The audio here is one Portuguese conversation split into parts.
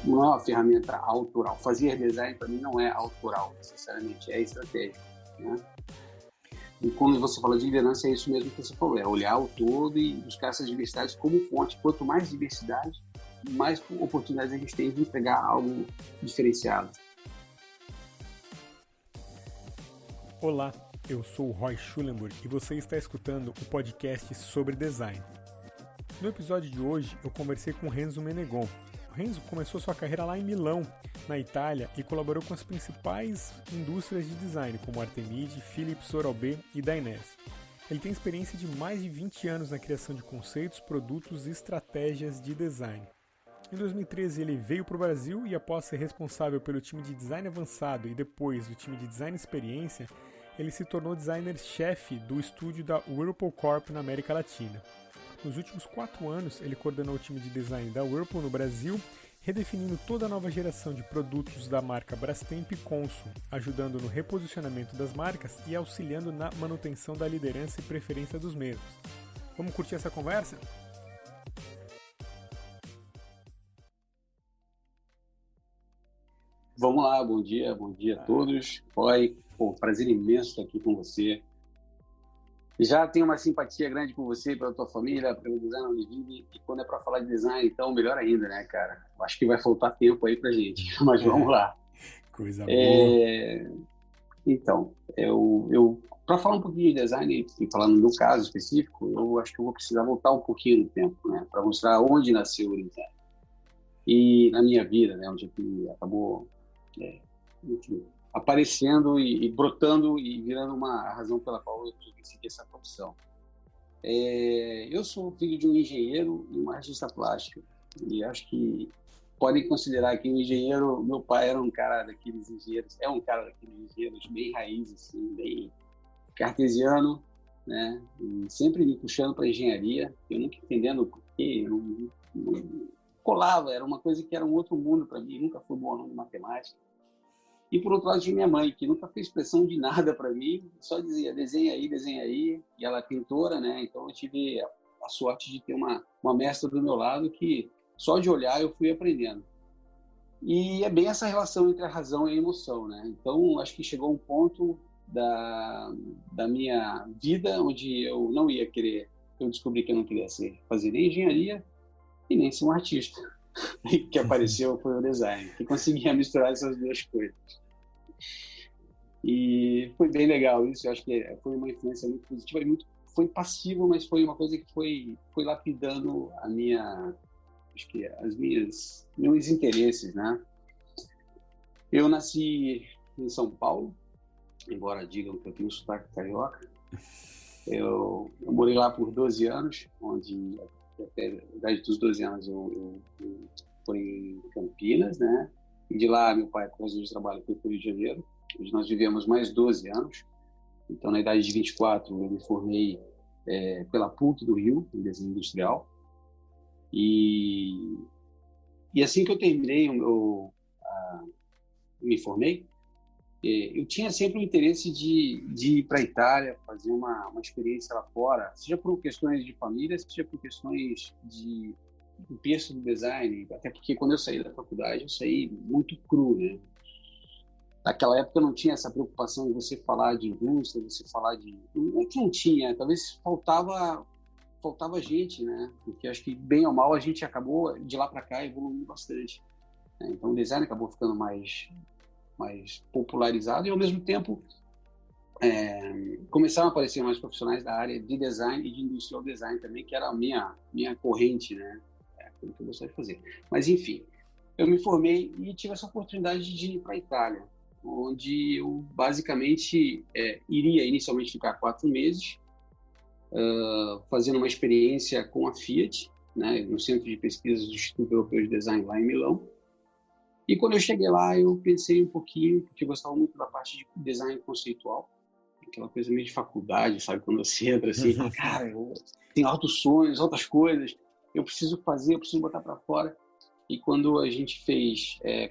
não é uma ferramenta autoral. Fazer design, para mim, não é autoral, necessariamente, é estratégico, né? E quando você fala de liderança, é isso mesmo que você falou, é olhar o todo e buscar essas diversidades como fonte. Quanto mais diversidade, mais oportunidades a gente tem de entregar algo diferenciado. Olá, eu sou o Roy Schulenburg e você está escutando o podcast sobre design. No episódio de hoje, eu conversei com Renzo Menegon. O Renzo começou sua carreira lá em Milão, na Itália, e colaborou com as principais indústrias de design, como Artemide, Philips, Oral-B e Dainese. Ele tem experiência de mais de 20 anos na criação de conceitos, produtos e estratégias de design. Em 2013, ele veio para o Brasil e, após ser responsável pelo time de design avançado e depois do time de design experiência, ele se tornou designer-chefe do estúdio da Whirlpool Corp na América Latina. Nos últimos 4 anos, ele coordenou o time de design da Whirlpool no Brasil, redefinindo toda a nova geração de produtos da marca Brastemp e Consul, ajudando no reposicionamento das marcas e auxiliando na manutenção da liderança e preferência dos mesmos. Vamos curtir essa conversa? Vamos lá, bom dia a todos. Roy, prazer imenso estar aqui com você. Já tenho uma simpatia grande por você, pela tua família, pelo design Univille, e quando é para falar de design, então melhor ainda, né, cara? Acho que vai faltar tempo aí pra gente, mas vamos lá. Coisa boa. Então, eu para falar um pouquinho de design, e falar no meu caso específico, eu acho que eu vou precisar voltar um pouquinho no tempo, né, para mostrar onde nasceu o design. E na minha vida, né, onde ele acabou enfim, aparecendo e brotando e virando uma razão pela qual eu segui essa profissão. Eu sou filho de um engenheiro e uma artista plástica, e acho que podem considerar que um engenheiro, meu pai era um cara daqueles engenheiros, bem raiz, assim, bem cartesiano, né, e sempre me puxando para engenharia, eu nunca entendendo o porquê, não colava, era uma coisa que era um outro mundo para mim, nunca fui bom aluno de matemática. E por outro lado tinha minha mãe, que nunca fez pressão de nada para mim, só dizia desenha aí, e ela é pintora, né? Então eu tive a sorte de ter uma mestra do meu lado que só de olhar eu fui aprendendo. E é bem essa relação entre a razão e a emoção, né? Então acho que chegou um ponto da minha vida onde eu não ia querer, eu descobri que eu não queria fazer nem engenharia e nem ser um artista. Que apareceu foi o design, que conseguia misturar essas duas coisas. E foi bem legal isso, eu acho que foi uma influência muito positiva, foi passivo, mas foi uma coisa que foi lapidando meus interesses, né? Eu nasci em São Paulo, embora digam que eu tenho sotaque carioca. Eu morei lá por 12 anos, onde até a idade dos 12 anos eu fui em Campinas, né? E de lá meu pai, por causa de trabalho, foi para o Rio de Janeiro, onde nós vivemos mais 12 anos. Então, na idade de 24, eu me formei pela PUC do Rio, em desenho industrial. E assim que eu terminei, me formei, eu tinha sempre o interesse de ir para a Itália, fazer uma experiência lá fora, seja por questões de família, seja por questões do berço do design, até porque quando eu saí da faculdade, eu saí muito cru, né? Naquela época não tinha essa preocupação de você falar de indústria, você falar de... Não é que não tinha, talvez faltava gente, né? Porque acho que, bem ou mal, a gente acabou, de lá para cá, evoluindo bastante, né? Então o design acabou ficando mais popularizado e, ao mesmo tempo, começaram a aparecer mais profissionais da área de design e de industrial design também, que era a minha corrente, né? Aquilo que eu gostaria de fazer. Mas, enfim, eu me formei e tive essa oportunidade de ir para a Itália, onde eu, basicamente, iria inicialmente ficar 4 meses, fazendo uma experiência com a Fiat, né? No Centro de Pesquisas do Instituto Europeu de Design, lá em Milão. E quando eu cheguei lá, eu pensei um pouquinho, porque eu gostava muito da parte de design conceitual, aquela coisa meio de faculdade, sabe? Quando você entra assim, fala, cara, eu tenho altos sonhos, altas coisas, eu preciso botar para fora. E quando a gente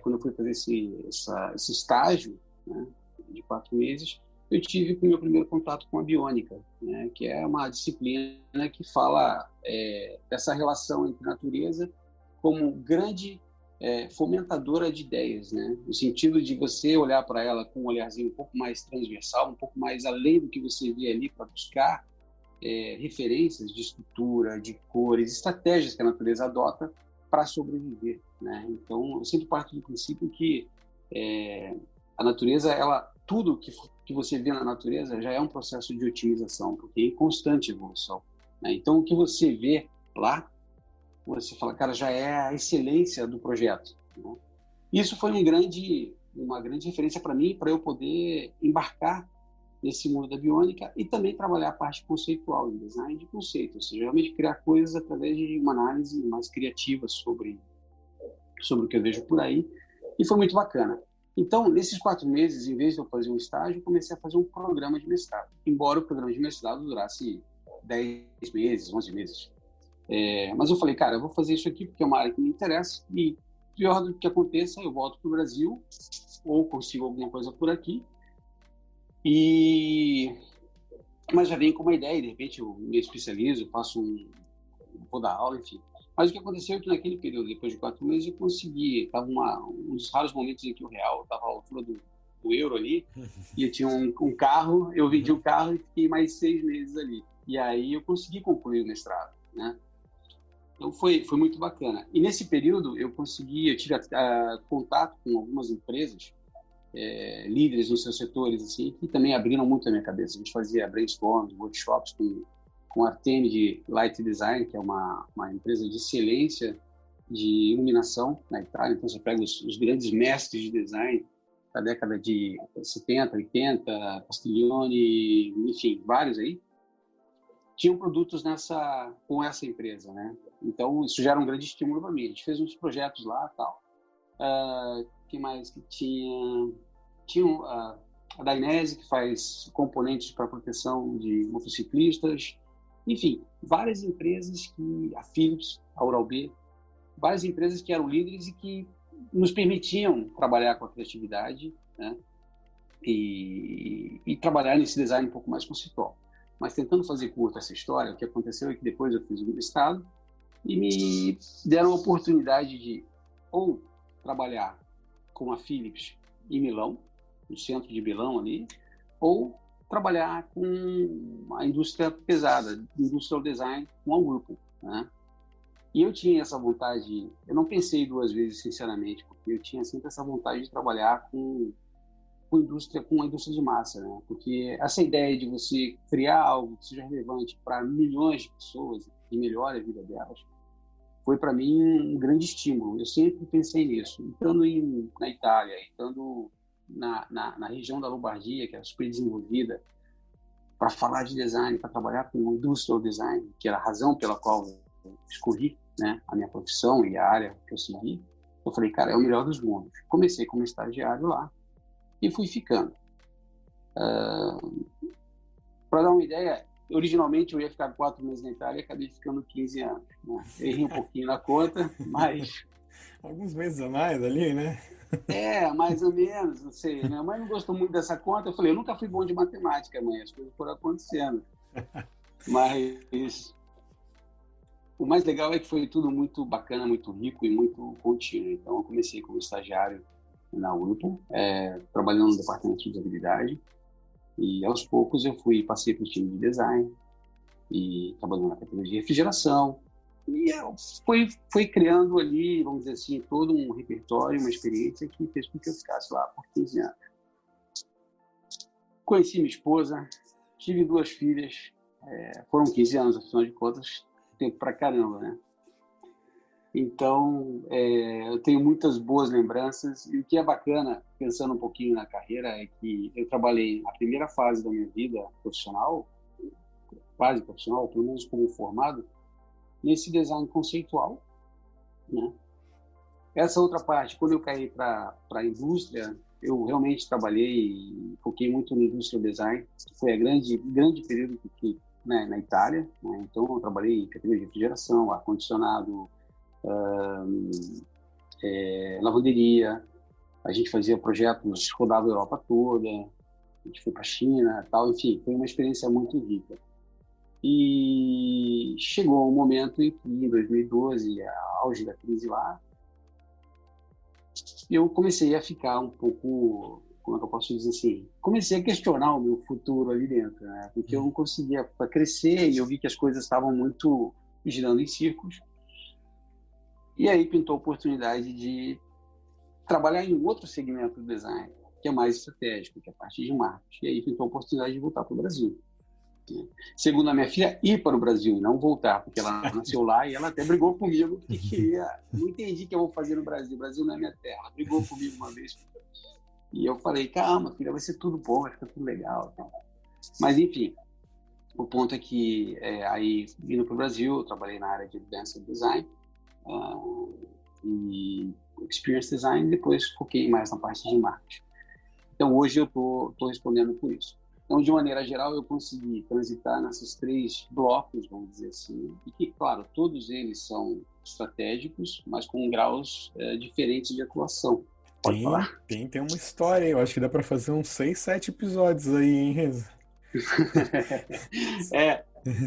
quando eu fui fazer esse estágio, né, de 4 meses, eu tive o meu primeiro contato com a biônica, né, que é uma disciplina que fala dessa relação entre natureza como grande fomentadora de ideias, né? No sentido de você olhar para ela com um olharzinho um pouco mais transversal, um pouco mais além do que você vê ali, para buscar referências de estrutura, de cores, estratégias que a natureza adota para sobreviver, né? Então, eu sempre parto do princípio que a natureza, tudo que você vê na natureza já é um processo de otimização, porque é em constante evolução, né? Então, o que você vê lá, você fala, cara, já é a excelência do projeto, né? Isso foi uma grande referência para mim, para eu poder embarcar nesse mundo da biônica e também trabalhar a parte conceitual, em design de conceito, ou seja, realmente criar coisas através de uma análise mais criativa sobre o que eu vejo por aí, e foi muito bacana. Então, nesses 4 meses, em vez de eu fazer um estágio, eu comecei a fazer um programa de mestrado, embora o programa de mestrado durasse 10 meses, 11 meses. Mas eu falei, cara, eu vou fazer isso aqui porque é uma área que me interessa, e pior do que aconteça, eu volto para o Brasil, ou consigo alguma coisa por aqui, mas já vem com uma ideia, de repente eu me especializo, vou dar aula, enfim. Mas o que aconteceu é que naquele período, depois de 4 meses, eu consegui, estava um dos raros momentos em que o real estava à altura do euro ali, e eu tinha um carro, eu vendi o carro e fiquei mais 6 meses ali. E aí eu consegui concluir o mestrado, né? Então foi muito bacana. E nesse período eu tive contato com algumas empresas, líderes nos seus setores, assim, que também abriram muito a minha cabeça. A gente fazia brainstorms, workshops com a Artemide Light Design, que é uma empresa de excelência de iluminação na Itália. Então, você pega os grandes mestres de design da década de 70, 80, Castiglione, enfim, vários aí, tinham produtos com essa empresa, né? Então, isso já era um grande estímulo para mim. A gente fez uns projetos lá e tal. Que mais que tinha? Tinha a Dainese, que faz componentes para proteção de motociclistas. Enfim, várias empresas, a Philips, a Oral-B, várias empresas que eram líderes e que nos permitiam trabalhar com a criatividade, né? E trabalhar nesse design um pouco mais conceitual. Mas tentando fazer curta essa história, o que aconteceu é que depois eu fiz o mestrado e me deram a oportunidade de ou trabalhar com a Philips em Milão, no centro de Milão ali, ou trabalhar com a indústria pesada, industrial design, com a Whirlpool, né? E eu tinha essa vontade, eu não pensei 2 vezes, sinceramente, porque eu tinha sempre essa vontade de trabalhar com a indústria de massa, né? Porque essa ideia de você criar algo que seja relevante para milhões de pessoas e melhore a vida delas, foi para mim um grande estímulo. Eu sempre pensei nisso. Estando na Itália, estando na região da Lombardia, que era super desenvolvida, para falar de design, para trabalhar com industrial design, que era a razão pela qual eu escolhi, né, a minha profissão e a área que eu segui, eu falei, cara, é o melhor dos mundos. Comecei como estagiário lá e fui ficando. Para dar uma ideia, originalmente eu ia ficar 4 meses na Itália e acabei ficando 15 anos. Né? Errei um pouquinho na conta, mas... Alguns meses a mais ali, né? Mais ou menos, não sei. Minha mãe não gostou muito dessa conta. Eu falei, eu nunca fui bom de matemática, mãe, as coisas foram acontecendo. Mas o mais legal é que foi tudo muito bacana, muito rico e muito contínuo. Então, eu comecei como estagiário na Whirlpool, trabalhando no departamento de usabilidade. E aos poucos eu passei para o time de design e trabalhando na categoria de refrigeração. E foi criando ali, vamos dizer assim, todo um repertório, uma experiência que fez com que eu ficasse lá por 15 anos. Conheci minha esposa, tive 2 filhas, foram 15 anos, afinal de contas, tempo pra caramba, né? Então, eu tenho muitas boas lembranças, e o que é bacana, pensando um pouquinho na carreira, é que eu trabalhei na primeira fase da minha vida profissional, quase profissional, pelo menos como formado, nesse design conceitual, né? Essa outra parte, quando eu caí para a indústria, eu realmente trabalhei e foquei muito no industrial design, que foi a grande período que né, na Itália, né? Então eu trabalhei em categoria de refrigeração, ar-condicionado, lavanderia, a gente fazia projetos, rodava a Europa toda, a gente foi para a China, tal, enfim, foi uma experiência muito rica. E chegou um momento em que, em 2012, a auge da crise lá, eu comecei a ficar um pouco, como é que eu posso dizer assim, comecei a questionar o meu futuro ali dentro, né? Porque eu não conseguia crescer e eu vi que as coisas estavam muito girando em círculos. E aí pintou a oportunidade de trabalhar em um outro segmento do design, que é mais estratégico, que é a parte de marketing. E aí pintou a oportunidade de voltar para o Brasil. Segundo a minha filha, ir para o Brasil, não voltar, porque ela nasceu lá e ela até brigou comigo, porque queria... Não entendi o que eu vou fazer no Brasil. O Brasil não é minha terra. Ela brigou comigo uma vez. E eu falei, calma, filha, vai ser tudo bom, vai ficar tudo legal. Mas, enfim, o ponto é que, aí, vindo para o Brasil, eu trabalhei na área de Advanced Design e Experience Design, e depois foquei mais na parte de marketing. Então, hoje eu estou respondendo por isso. Então, de maneira geral, eu consegui transitar nesses 3 blocos, vamos dizer assim, e que, claro, todos eles são estratégicos, mas com graus diferentes de atuação. Pode falar? Tem uma história aí. Eu acho que dá para fazer uns 6, 7 episódios aí, hein, Renzo?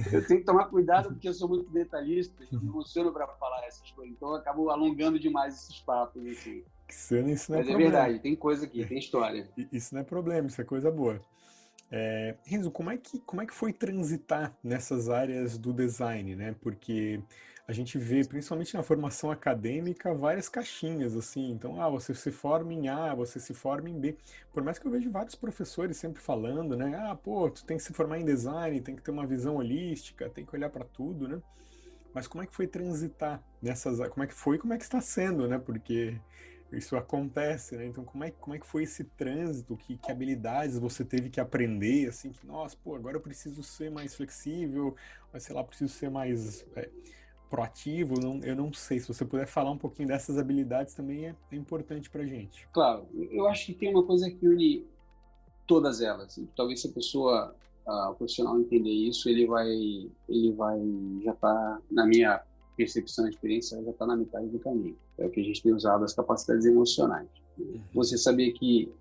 Eu tenho que tomar cuidado porque eu sou muito detalhista e me emociono para falar essas coisas, então eu acabo alongando demais esses papos. Assim. Isso não é Mas é problema. verdade, tem coisa aqui, tem história. Isso não é problema, isso é coisa boa. Renzo, como é que foi transitar nessas áreas do design, né? Porque a gente vê, principalmente na formação acadêmica, várias caixinhas, assim. Então, você se forma em A, você se forma em B. Por mais que eu vejo vários professores sempre falando, né? Tu tem que se formar em design, tem que ter uma visão holística, tem que olhar para tudo, né? Mas como é que foi transitar nessas... Como é que foi e como é que está sendo, né? Porque isso acontece, né? Então, como é que foi esse trânsito? Que habilidades você teve que aprender, assim, que, nossa, agora eu preciso ser mais flexível, mas, sei lá, preciso ser mais proativo, eu não sei. Se você puder falar um pouquinho dessas habilidades também é importante pra gente. Claro, eu acho que tem uma coisa que une todas elas. E talvez se a pessoa, o profissional entender isso, ele vai já tá, na minha percepção e experiência, já está na metade do caminho. É o que a gente tem usado, as capacidades emocionais. Você saber que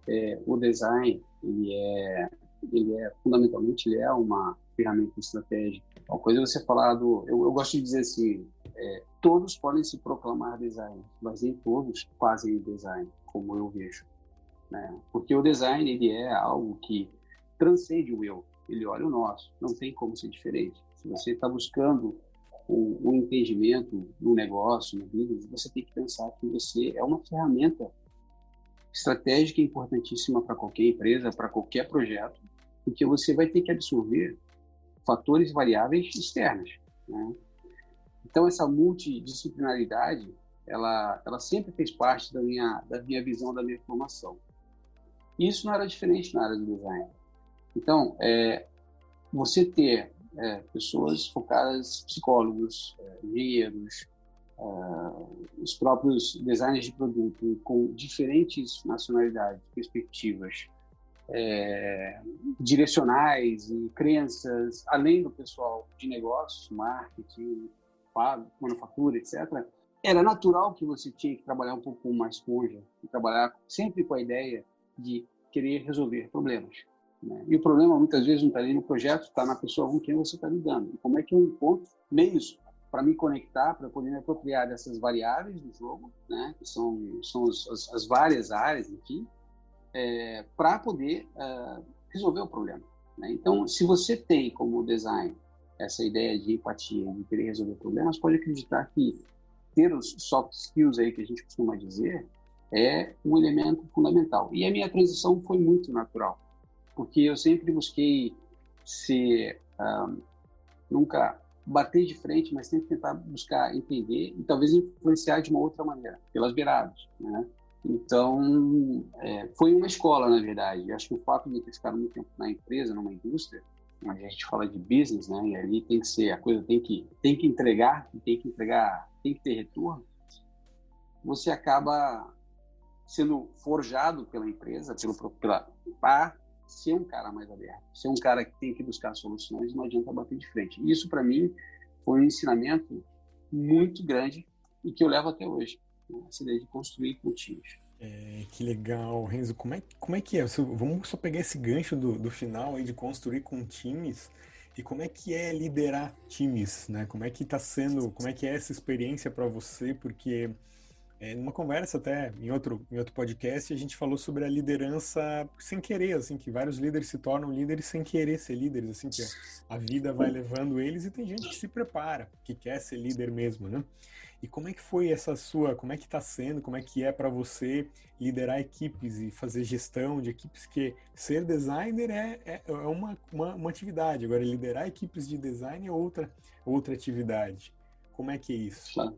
o design, fundamentalmente, ele é uma ferramenta estratégica. Uma coisa é você falar eu gosto de dizer assim, todos podem se proclamar design, mas nem todos fazem design, como eu vejo. Né? Porque o design, ele é algo que transcende o eu, ele olha o nosso, não tem como ser diferente. Se você está buscando o entendimento do negócio, no business, você tem que pensar que você é uma ferramenta estratégica importantíssima para qualquer empresa, para qualquer projeto, porque você vai ter que absorver fatores variáveis externos. Né? Então, essa multidisciplinaridade, ela sempre fez parte da minha visão, da minha formação. E isso não era diferente na área do design. Então, você ter pessoas focadas, psicólogos, engenheiros, os próprios designers de produto com diferentes nacionalidades, perspectivas, direcionais e crenças, além do pessoal de negócios, marketing, manufatura, etc., era natural que você tinha que trabalhar um pouco mais esponja e trabalhar sempre com a ideia de querer resolver problemas. Né? E o problema, muitas vezes, não está ali no projeto, está na pessoa com quem você está lidando. E como é que eu encontro meios para me conectar, para poder me apropriar dessas variáveis do jogo, né? Que são as várias áreas, enfim, para poder resolver o problema. Né? Então, se você tem como design essa ideia de empatia, de querer resolver problemas, pode acreditar que ter os soft skills aí que a gente costuma dizer é um elemento fundamental. E a minha transição foi muito natural, porque eu sempre busquei ser, nunca bater de frente, mas sempre tentar buscar entender e talvez influenciar de uma outra maneira, pelas beiradas, né? Então, foi uma escola, na verdade. Eu acho que o fato de ter ficado muito tempo na empresa, numa indústria, onde a gente fala de business, né? E ali tem que ser, a coisa tem que entregar, tem que ter retorno. Você acaba sendo forjado pela empresa, para ser um cara mais aberto, ser um cara que tem que buscar soluções, não adianta bater de frente. Isso, para mim, foi um ensinamento muito grande e que eu levo até hoje, né? Essa ideia de construir com times. Que legal, Renzo. Como é que é? Vamos só pegar esse gancho do final aí de construir com times. E como é que é liderar times, né? Como é que é essa experiência para você? Porque Numa conversa até, em outro podcast, a gente falou sobre a liderança sem querer, assim, que vários líderes se tornam líderes sem querer ser líderes, assim, que a vida vai levando eles e tem gente que se prepara, que quer ser líder mesmo, né? E como é que foi como é que está sendo, como é que é para você liderar equipes e fazer gestão de equipes, que ser designer é uma atividade, agora liderar equipes de design é outra atividade. Como é que é isso? Claro.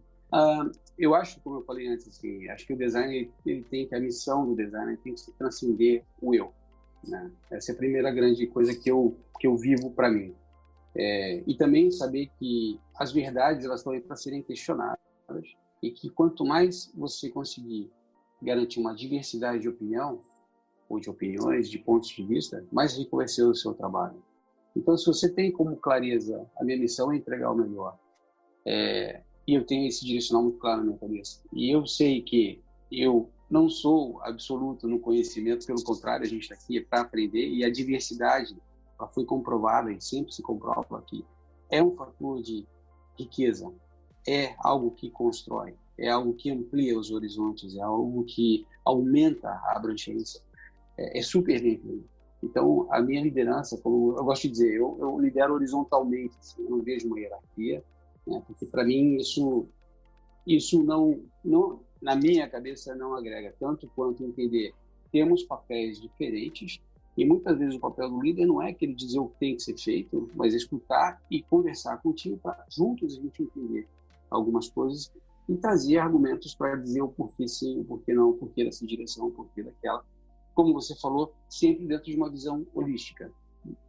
Eu acho, como eu falei antes, assim, acho que o design, ele tem que, a missão do design tem que transcender o eu, né? Essa é a primeira grande coisa que eu vivo para mim. E também saber que as verdades, elas estão aí para serem questionadas, e que quanto mais você conseguir garantir uma diversidade de opinião, ou de opiniões, de pontos de vista, mais rico vai ser o seu trabalho. Então, se você tem como clareza, a minha missão é entregar o melhor, e eu tenho esse direcional muito claro na minha cabeça. E eu sei que eu não sou absoluto no conhecimento, pelo contrário, a gente está aqui para aprender, e a diversidade ela foi comprovada e sempre se comprova que é um fator de riqueza, é algo que constrói, é algo que amplia os horizontes, é algo que aumenta a abrangência, é super bem-vindo. Então, a minha liderança, como eu gosto de dizer, eu lidero horizontalmente, assim, eu não vejo uma hierarquia, né? Porque para mim isso não na minha cabeça não agrega tanto quanto entender temos papéis diferentes e muitas vezes o papel do líder não é aquele dizer o que tem que ser feito, mas escutar e conversar contigo para juntos a gente entender algumas coisas e trazer argumentos para dizer o porquê sim, o porquê não, o porquê dessa direção, o porquê daquela. Como você falou, sempre dentro de uma visão holística.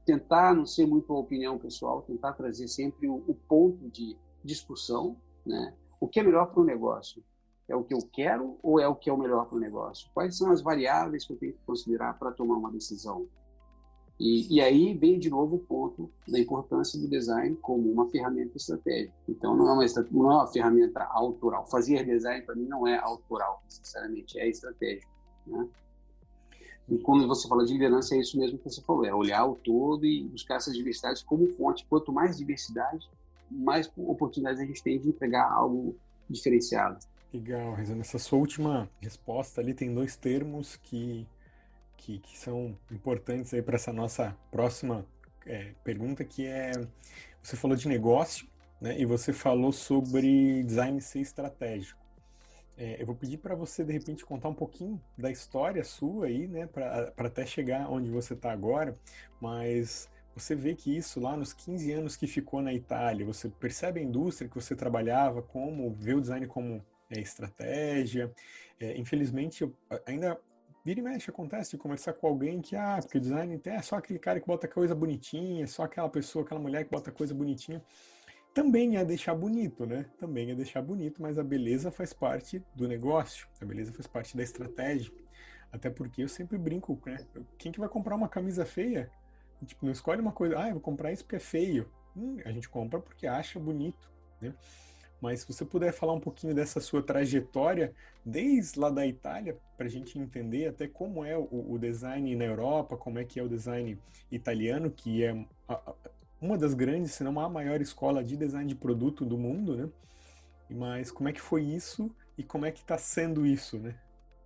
Tentar não ser muito a opinião pessoal, tentar trazer sempre o ponto de discussão, né? O que é melhor para o negócio? É o que eu quero ou é o que é o melhor para o negócio? Quais são as variáveis que eu tenho que considerar para tomar uma decisão? E aí vem de novo o ponto da importância do design como uma ferramenta estratégica. Então, não é uma ferramenta autoral. Fazer design, para mim, não é autoral, sinceramente, é estratégico, né? E quando você fala de liderança, é isso mesmo que você falou, é olhar o todo e buscar essas diversidades como fonte. Quanto mais diversidade, mais oportunidades a gente tem de entregar algo diferenciado. Legal, Renzo. Nessa sua última resposta ali tem dois termos que são importantes aí para essa nossa próxima pergunta, que é, você falou de negócio, né, e você falou sobre design ser estratégico. Eu vou pedir para você, de repente, contar um pouquinho da história sua aí, né, para até chegar onde você está agora, mas você vê que isso lá nos 15 anos que ficou na Itália, você percebe a indústria que você trabalhava, como vê o design como estratégia. Infelizmente, ainda vira e mexe acontece de conversar com alguém que, porque o design é só aquele cara que bota coisa bonitinha, é só aquela pessoa, aquela mulher que bota coisa bonitinha. Também é deixar bonito, né? Também é deixar bonito, mas a beleza faz parte do negócio, a beleza faz parte da estratégia. Até porque eu sempre brinco, né? Quem que vai comprar uma camisa feia? Tipo, não escolhe uma coisa, eu vou comprar isso porque é feio. A gente compra porque acha bonito, né? Mas se você puder falar um pouquinho dessa sua trajetória, desde lá da Itália, para a gente entender até como é o design na Europa, como é que é o design italiano, que é uma das grandes, se não a maior escola de design de produto do mundo, né? Mas como é que foi isso e como é que está sendo isso, né?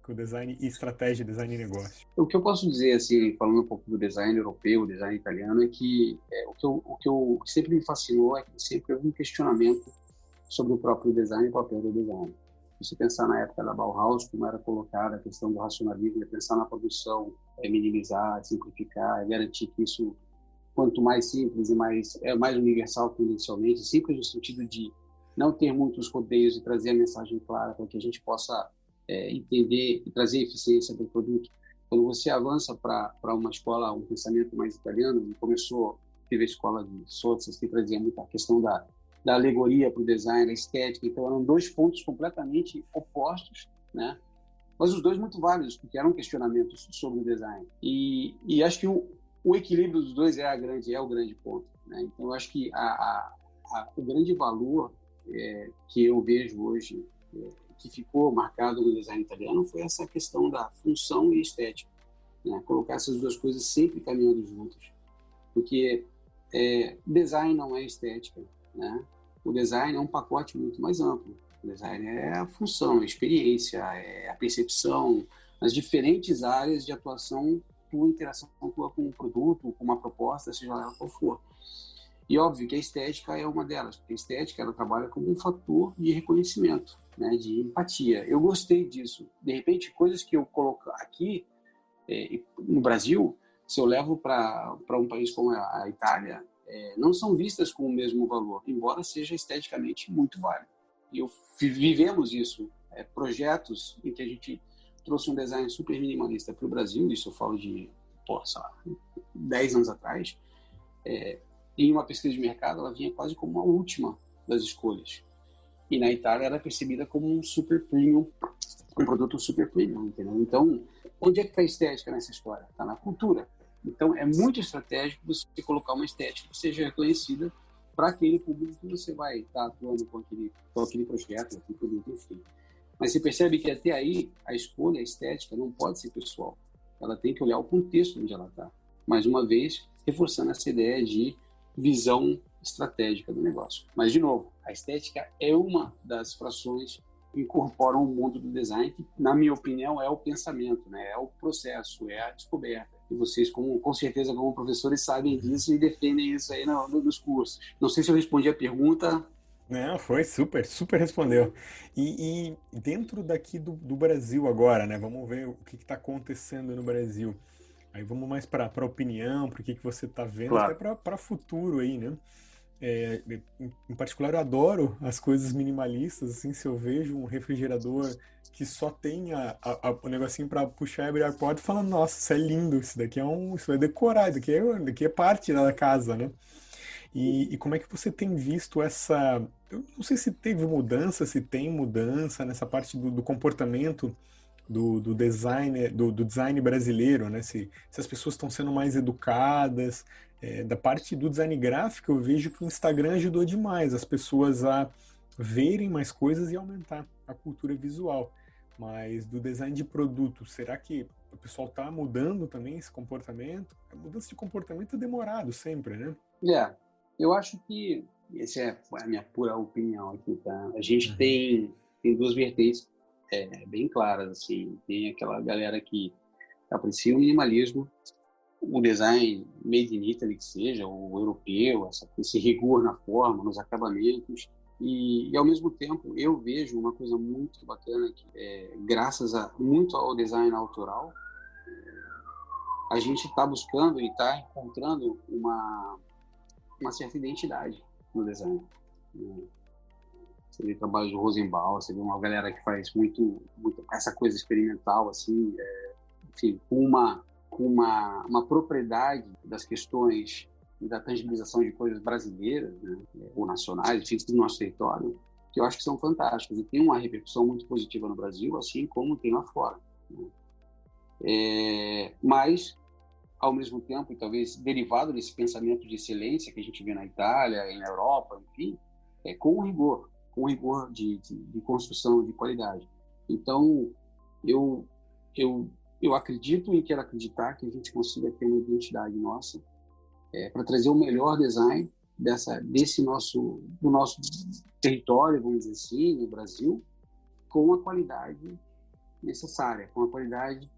Com o design e estratégia, design e negócio. O que eu posso dizer, assim, falando um pouco do design europeu, design italiano, é que o que sempre me fascinou é que sempre houve um questionamento sobre o próprio design e o papel do design. Se você pensar na época da Bauhaus, como era colocada a questão do racionalismo, pensar na produção, minimizar, simplificar, garantir que isso, quanto mais simples e mais universal tendencialmente, simples no sentido de não ter muitos rodeios e trazer a mensagem clara para que a gente possa entender e trazer eficiência do produto. Quando você avança para uma escola, um pensamento mais italiano, teve a escola de Sozzas, que trazia muito a questão da alegoria para o design, da estética, então eram dois pontos completamente opostos, né? Mas os dois muito válidos, porque eram questionamentos sobre o design. E acho que o equilíbrio dos dois é o grande ponto, né? Então, eu acho que o grande valor que eu vejo hoje, que ficou marcado no design italiano, foi essa questão da função e estética, né? Colocar essas duas coisas sempre caminhando juntas, porque design não é estética, né? O design é um pacote muito mais amplo. O design é a função, a experiência, é a percepção, as diferentes áreas de atuação, tua interação tua com um produto, com uma proposta, seja lá qual for. E óbvio que a estética é uma delas, porque a estética ela trabalha como um fator de reconhecimento, né, de empatia. Eu gostei disso. De repente, coisas que eu coloco aqui no Brasil, se eu levo para um país como a Itália, não são vistas com o mesmo valor, embora seja esteticamente muito válido. E vivemos isso, projetos em que a gente trouxe um design super minimalista para o Brasil, isso eu falo de, sei lá, 10 anos atrás, em uma pesquisa de mercado, ela vinha quase como a última das escolhas. E na Itália era percebida como um super premium, um produto super premium, entendeu? Então, onde é que está a estética nessa história? Está na cultura. Então, é muito estratégico você colocar uma estética que seja reconhecida para aquele público que você vai estar atuando com aquele projeto, aquele produto, enfim. Mas você percebe que até aí a escolha, a estética, não pode ser pessoal. Ela tem que olhar o contexto onde ela está. Mais uma vez, reforçando essa ideia de visão estratégica do negócio. Mas, de novo, a estética é uma das frações que incorporam o mundo do design, que, na minha opinião, é o pensamento, né? É o processo, é a descoberta. E vocês, com certeza, como professores, sabem disso e defendem isso aí nos cursos. Não sei se eu respondi a pergunta. Não, foi super respondeu. E dentro daqui do Brasil agora, né? Vamos ver o que está acontecendo no Brasil. Aí vamos mais para a opinião, para o que você está vendo, Claro. até para futuro aí, né? Em particular, eu adoro as coisas minimalistas, assim, se eu vejo um refrigerador que só tem o negocinho para puxar e abrir a porta, falando, nossa, isso é lindo, isso é decorado, isso daqui é parte da casa, né? E como é que você tem visto essa... Eu não sei se teve mudança, se tem mudança nessa parte do comportamento do design, do design brasileiro, né? Se as pessoas estão sendo mais educadas. Da parte do design gráfico, eu vejo que o Instagram ajudou demais as pessoas a verem mais coisas e aumentar a cultura visual. Mas do design de produto, será que o pessoal está mudando também esse comportamento? A mudança de comportamento é demorado sempre, né? Eu acho que, essa é a minha pura opinião aqui, tá? A gente tem duas vertentes bem claras, assim. Tem aquela galera que aprecia o minimalismo, o design made in Italy, que seja, o europeu, esse rigor na forma, nos acabamentos. E, ao mesmo tempo, eu vejo uma coisa muito bacana que, graças muito ao design autoral, a gente está buscando e está encontrando uma certa identidade no design. Você vê o trabalho do Rosenbaum, você vê uma galera que faz muito essa coisa experimental, assim, enfim, com uma propriedade das questões da tangibilização de coisas brasileiras, né, ou nacionais, enfim, do nosso território, que eu acho que são fantásticas e tem uma repercussão muito positiva no Brasil, assim como tem lá fora, né? Mas, ao mesmo tempo, e talvez derivado desse pensamento de excelência que a gente vê na Itália, na Europa, enfim, com rigor de construção, de qualidade. Então, eu acredito e quero acreditar que a gente consiga ter uma identidade nossa para trazer o melhor design do nosso território, vamos dizer assim, no Brasil, com a qualidade necessária, com a qualidade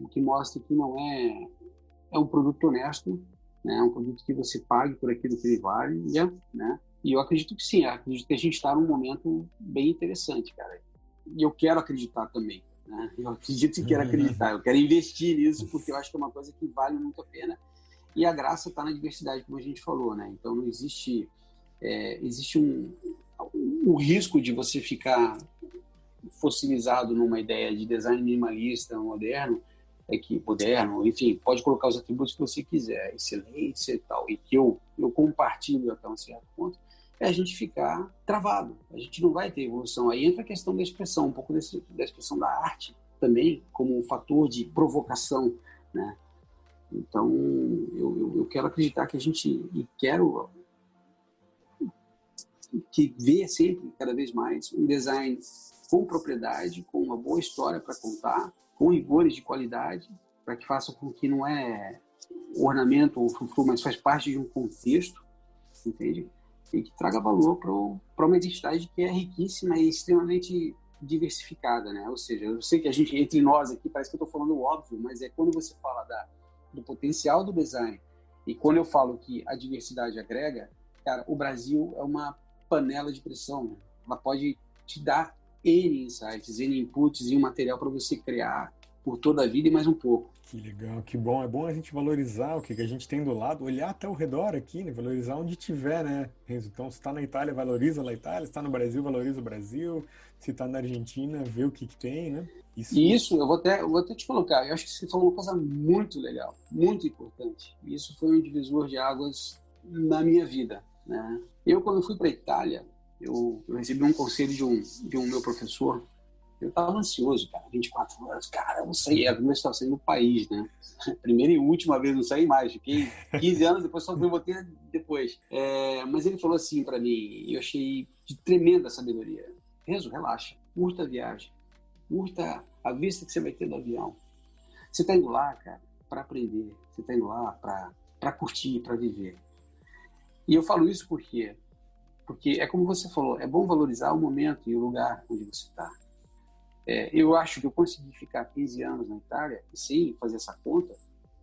que mostre que não é um produto honesto, né? É um produto que você pague por aquilo que ele vale, né? E eu acredito que sim, acredito que a gente está num momento bem interessante, cara. E eu quero acreditar também, né? Eu acredito e quero acreditar, eu quero investir nisso, porque eu acho que é uma coisa que vale muito a pena. E a graça está na diversidade, como a gente falou, né? Então não existe um risco de você ficar fossilizado numa ideia de design minimalista moderno, enfim, pode colocar os atributos que você quiser, excelência e tal, e que eu compartilho até um certo ponto, a gente ficar travado, a gente não vai ter evolução. Aí entra a questão da expressão, um pouco da expressão da arte também, como um fator de provocação, né? Então, eu quero acreditar que quero que ver sempre, cada vez mais, um design com propriedade, com uma boa história para contar, com rigores de qualidade, para que faça com que não é ornamento ou frufru, mas faz parte de um contexto, entende? E que traga valor para para uma identidade que é riquíssima e extremamente diversificada, né? Ou seja, eu sei que a gente, entre nós aqui, parece que eu estou falando o óbvio, mas é quando você fala do potencial do design e quando eu falo que a diversidade agrega, cara, o Brasil é uma panela de pressão, né? Ela pode te dar N insights, N inputs e um material para você criar por toda a vida e mais um pouco. Que legal, que bom. É bom a gente valorizar o que a gente tem do lado, olhar até o redor aqui, né? Valorizar onde tiver, né, Renzo? Então, se está na Itália, valoriza a Itália. Se está no Brasil, valoriza o Brasil. Se está na Argentina, vê o que tem, né? E isso, eu vou até te colocar, eu acho que você falou uma coisa muito legal, muito importante. E isso foi um divisor de águas na minha vida, né? Eu, quando fui para a Itália, eu recebi um conselho de um meu professor. Eu estava ansioso, cara, 24 horas, cara, eu não saí, é a primeira vez que eu estava saindo do país, né? Primeira e última vez, não saí mais, fiquei 15 anos, depois só fui voltei depois. Mas ele falou assim para mim, e eu achei de tremenda sabedoria: Renzo, relaxa, curta a viagem, curta a vista que você vai ter do avião. Você está indo lá, cara, para aprender, você está indo lá para curtir, para viver. E eu falo isso porque é como você falou, é bom valorizar o momento e o lugar onde você está. Eu acho que eu consegui ficar 15 anos na Itália sem fazer essa conta.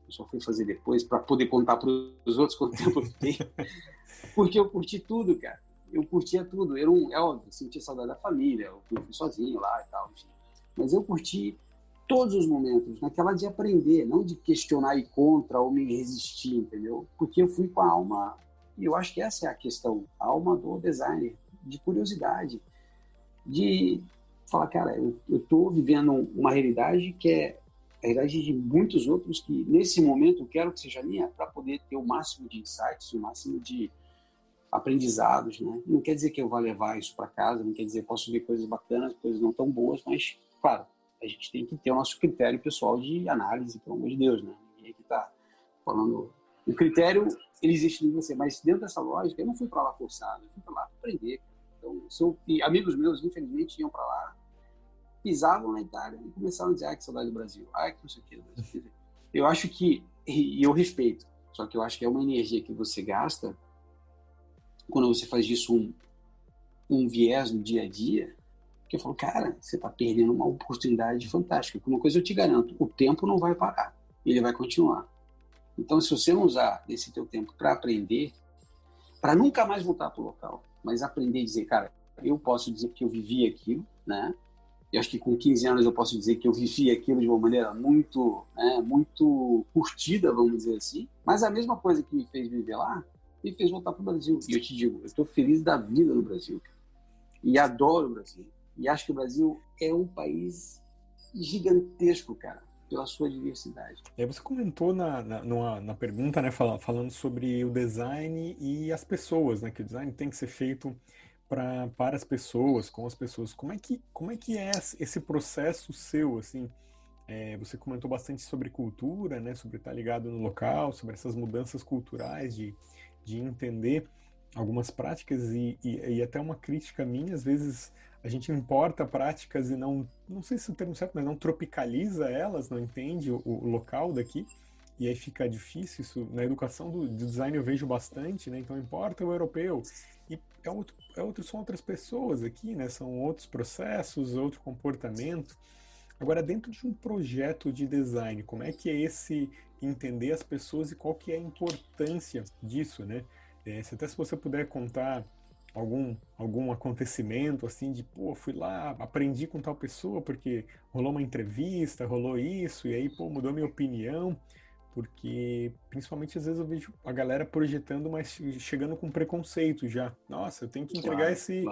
Eu só fui fazer depois para poder contar para os outros quanto tempo eu fiquei. Porque eu curti tudo, cara. Eu curtia tudo. É óbvio, sentia saudade da família. Eu fui sozinho lá e tal, enfim. Mas eu curti todos os momentos, naquela de aprender, não de questionar e contra ou me resistir, entendeu? Porque eu fui com a alma, e eu acho que essa é a questão, a alma do designer, de curiosidade, de falar, cara, eu estou vivendo uma realidade que é a realidade de muitos outros que, nesse momento, eu quero que seja minha para poder ter o máximo de insights, o máximo de aprendizados, né? Não quer dizer que eu vá levar isso para casa, não quer dizer que eu posso ver coisas bacanas, coisas não tão boas, mas, claro, a gente tem que ter o nosso critério pessoal de análise, pelo amor de Deus, né? Ninguém que está falando... O critério, ele existe em você, mas dentro dessa lógica, eu não fui para lá forçado, eu fui para lá para aprender. Então, e amigos meus, infelizmente, iam para lá, pisavam na Itália e começaram a dizer, que saudade do Brasil, que não sei o que. Eu acho que, e eu respeito, só que eu acho que é uma energia que você gasta quando você faz disso um viés no dia a dia, que eu falo, cara, você está perdendo uma oportunidade fantástica. Uma coisa eu te garanto, o tempo não vai parar, ele vai continuar. Então, se você não usar esse teu tempo para aprender, para nunca mais voltar para o local, mas aprender e dizer, cara, eu posso dizer que eu vivi aquilo, né? Eu acho que com 15 anos eu posso dizer que eu vivi aquilo de uma maneira muito, muito curtida, vamos dizer assim. Mas a mesma coisa que me fez viver lá, me fez voltar para o Brasil. E eu te digo, eu estou feliz da vida no Brasil. E adoro o Brasil. E acho que o Brasil é um país gigantesco, cara, pela sua diversidade. Você comentou na pergunta, né, falando sobre o design e as pessoas, né, que o design tem que ser feito para as pessoas, com as pessoas. Como é que é esse processo seu, assim? Você comentou bastante sobre cultura, né, sobre estar ligado no local, sobre essas mudanças culturais, de entender algumas práticas e até uma crítica minha, às vezes a gente importa práticas e não sei se é o termo certo, mas não tropicaliza elas, não entende o local daqui, e aí fica difícil isso. Na educação do design eu vejo bastante, né? Então importa o europeu, e são outras pessoas aqui, né? São outros processos, outro comportamento. Agora, dentro de um projeto de design, como é que é esse entender as pessoas e qual que é a importância disso, né? Até se você puder contar algum acontecimento assim de, pô, fui lá, aprendi com tal pessoa porque rolou uma entrevista, rolou isso, e aí, pô, mudou minha opinião, porque principalmente às vezes eu vejo a galera projetando, mas chegando com preconceito já. Nossa, eu tenho que entregar esse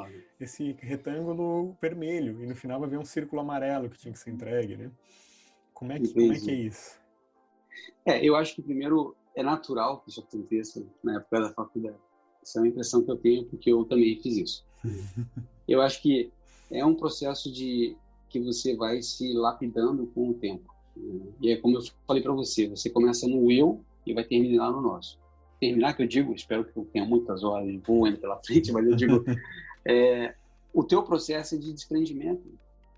retângulo vermelho, e no final vai ver um círculo amarelo que tinha que ser entregue, né? Como é que é isso? Eu acho que primeiro é natural que isso aconteça na época da faculdade. Essa é uma impressão que eu tenho, porque eu também fiz isso. Eu acho que é um processo que você vai se lapidando com o tempo. E é como eu falei para você começa no eu e vai terminar no nosso. Terminar, que eu digo, espero que eu tenha muitas horas de voo ainda pela frente, mas eu digo, o teu processo é de desprendimento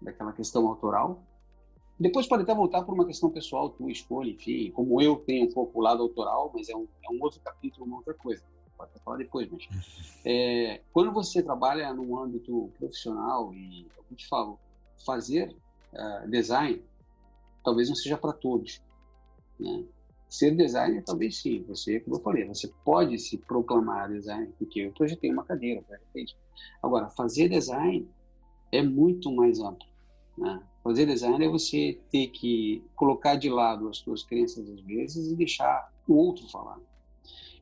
daquela questão autoral. Depois pode até voltar por uma questão pessoal, tua escolha, enfim, como eu tenho um pouco o lado autoral, mas é um outro capítulo, uma outra coisa. pode até falar depois, mas quando você trabalha num âmbito profissional, e eu te falo, fazer design talvez não seja para todos, né? Ser designer, talvez sim. Você, como eu falei, você pode se proclamar designer, porque eu projetei uma cadeira, agora, fazer design é muito mais amplo, né? Fazer design é você ter que colocar de lado as suas crenças às vezes e deixar o outro falar.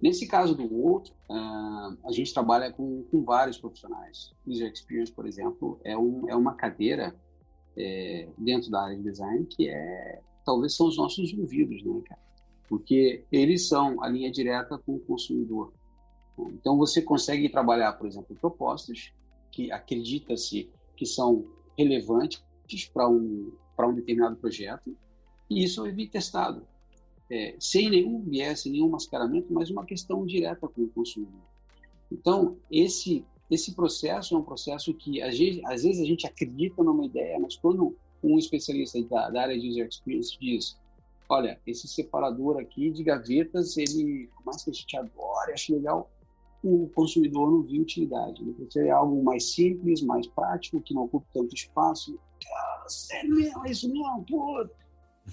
Nesse caso do outro, a gente trabalha com vários profissionais. User Experience, por exemplo, é uma cadeira dentro da área de design que talvez são os nossos ouvidos, né, cara? Porque eles são a linha direta com o consumidor. Então, você consegue trabalhar, por exemplo, propostas que acredita-se que são relevantes para um determinado projeto, e isso vai vir testado, sem nenhum viés, sem nenhum mascaramento, mas uma questão direta com o consumidor. Então, esse processo é um processo que, às vezes, a gente acredita numa ideia, mas quando um especialista da área de User Experience diz: olha, esse separador aqui de gavetas, ele, por mais que a gente adore, acho legal, o consumidor não viu utilidade. Ele prefere algo mais simples, mais prático, que não ocupe tanto espaço. Cara, sério mesmo, é isso mesmo? Pô.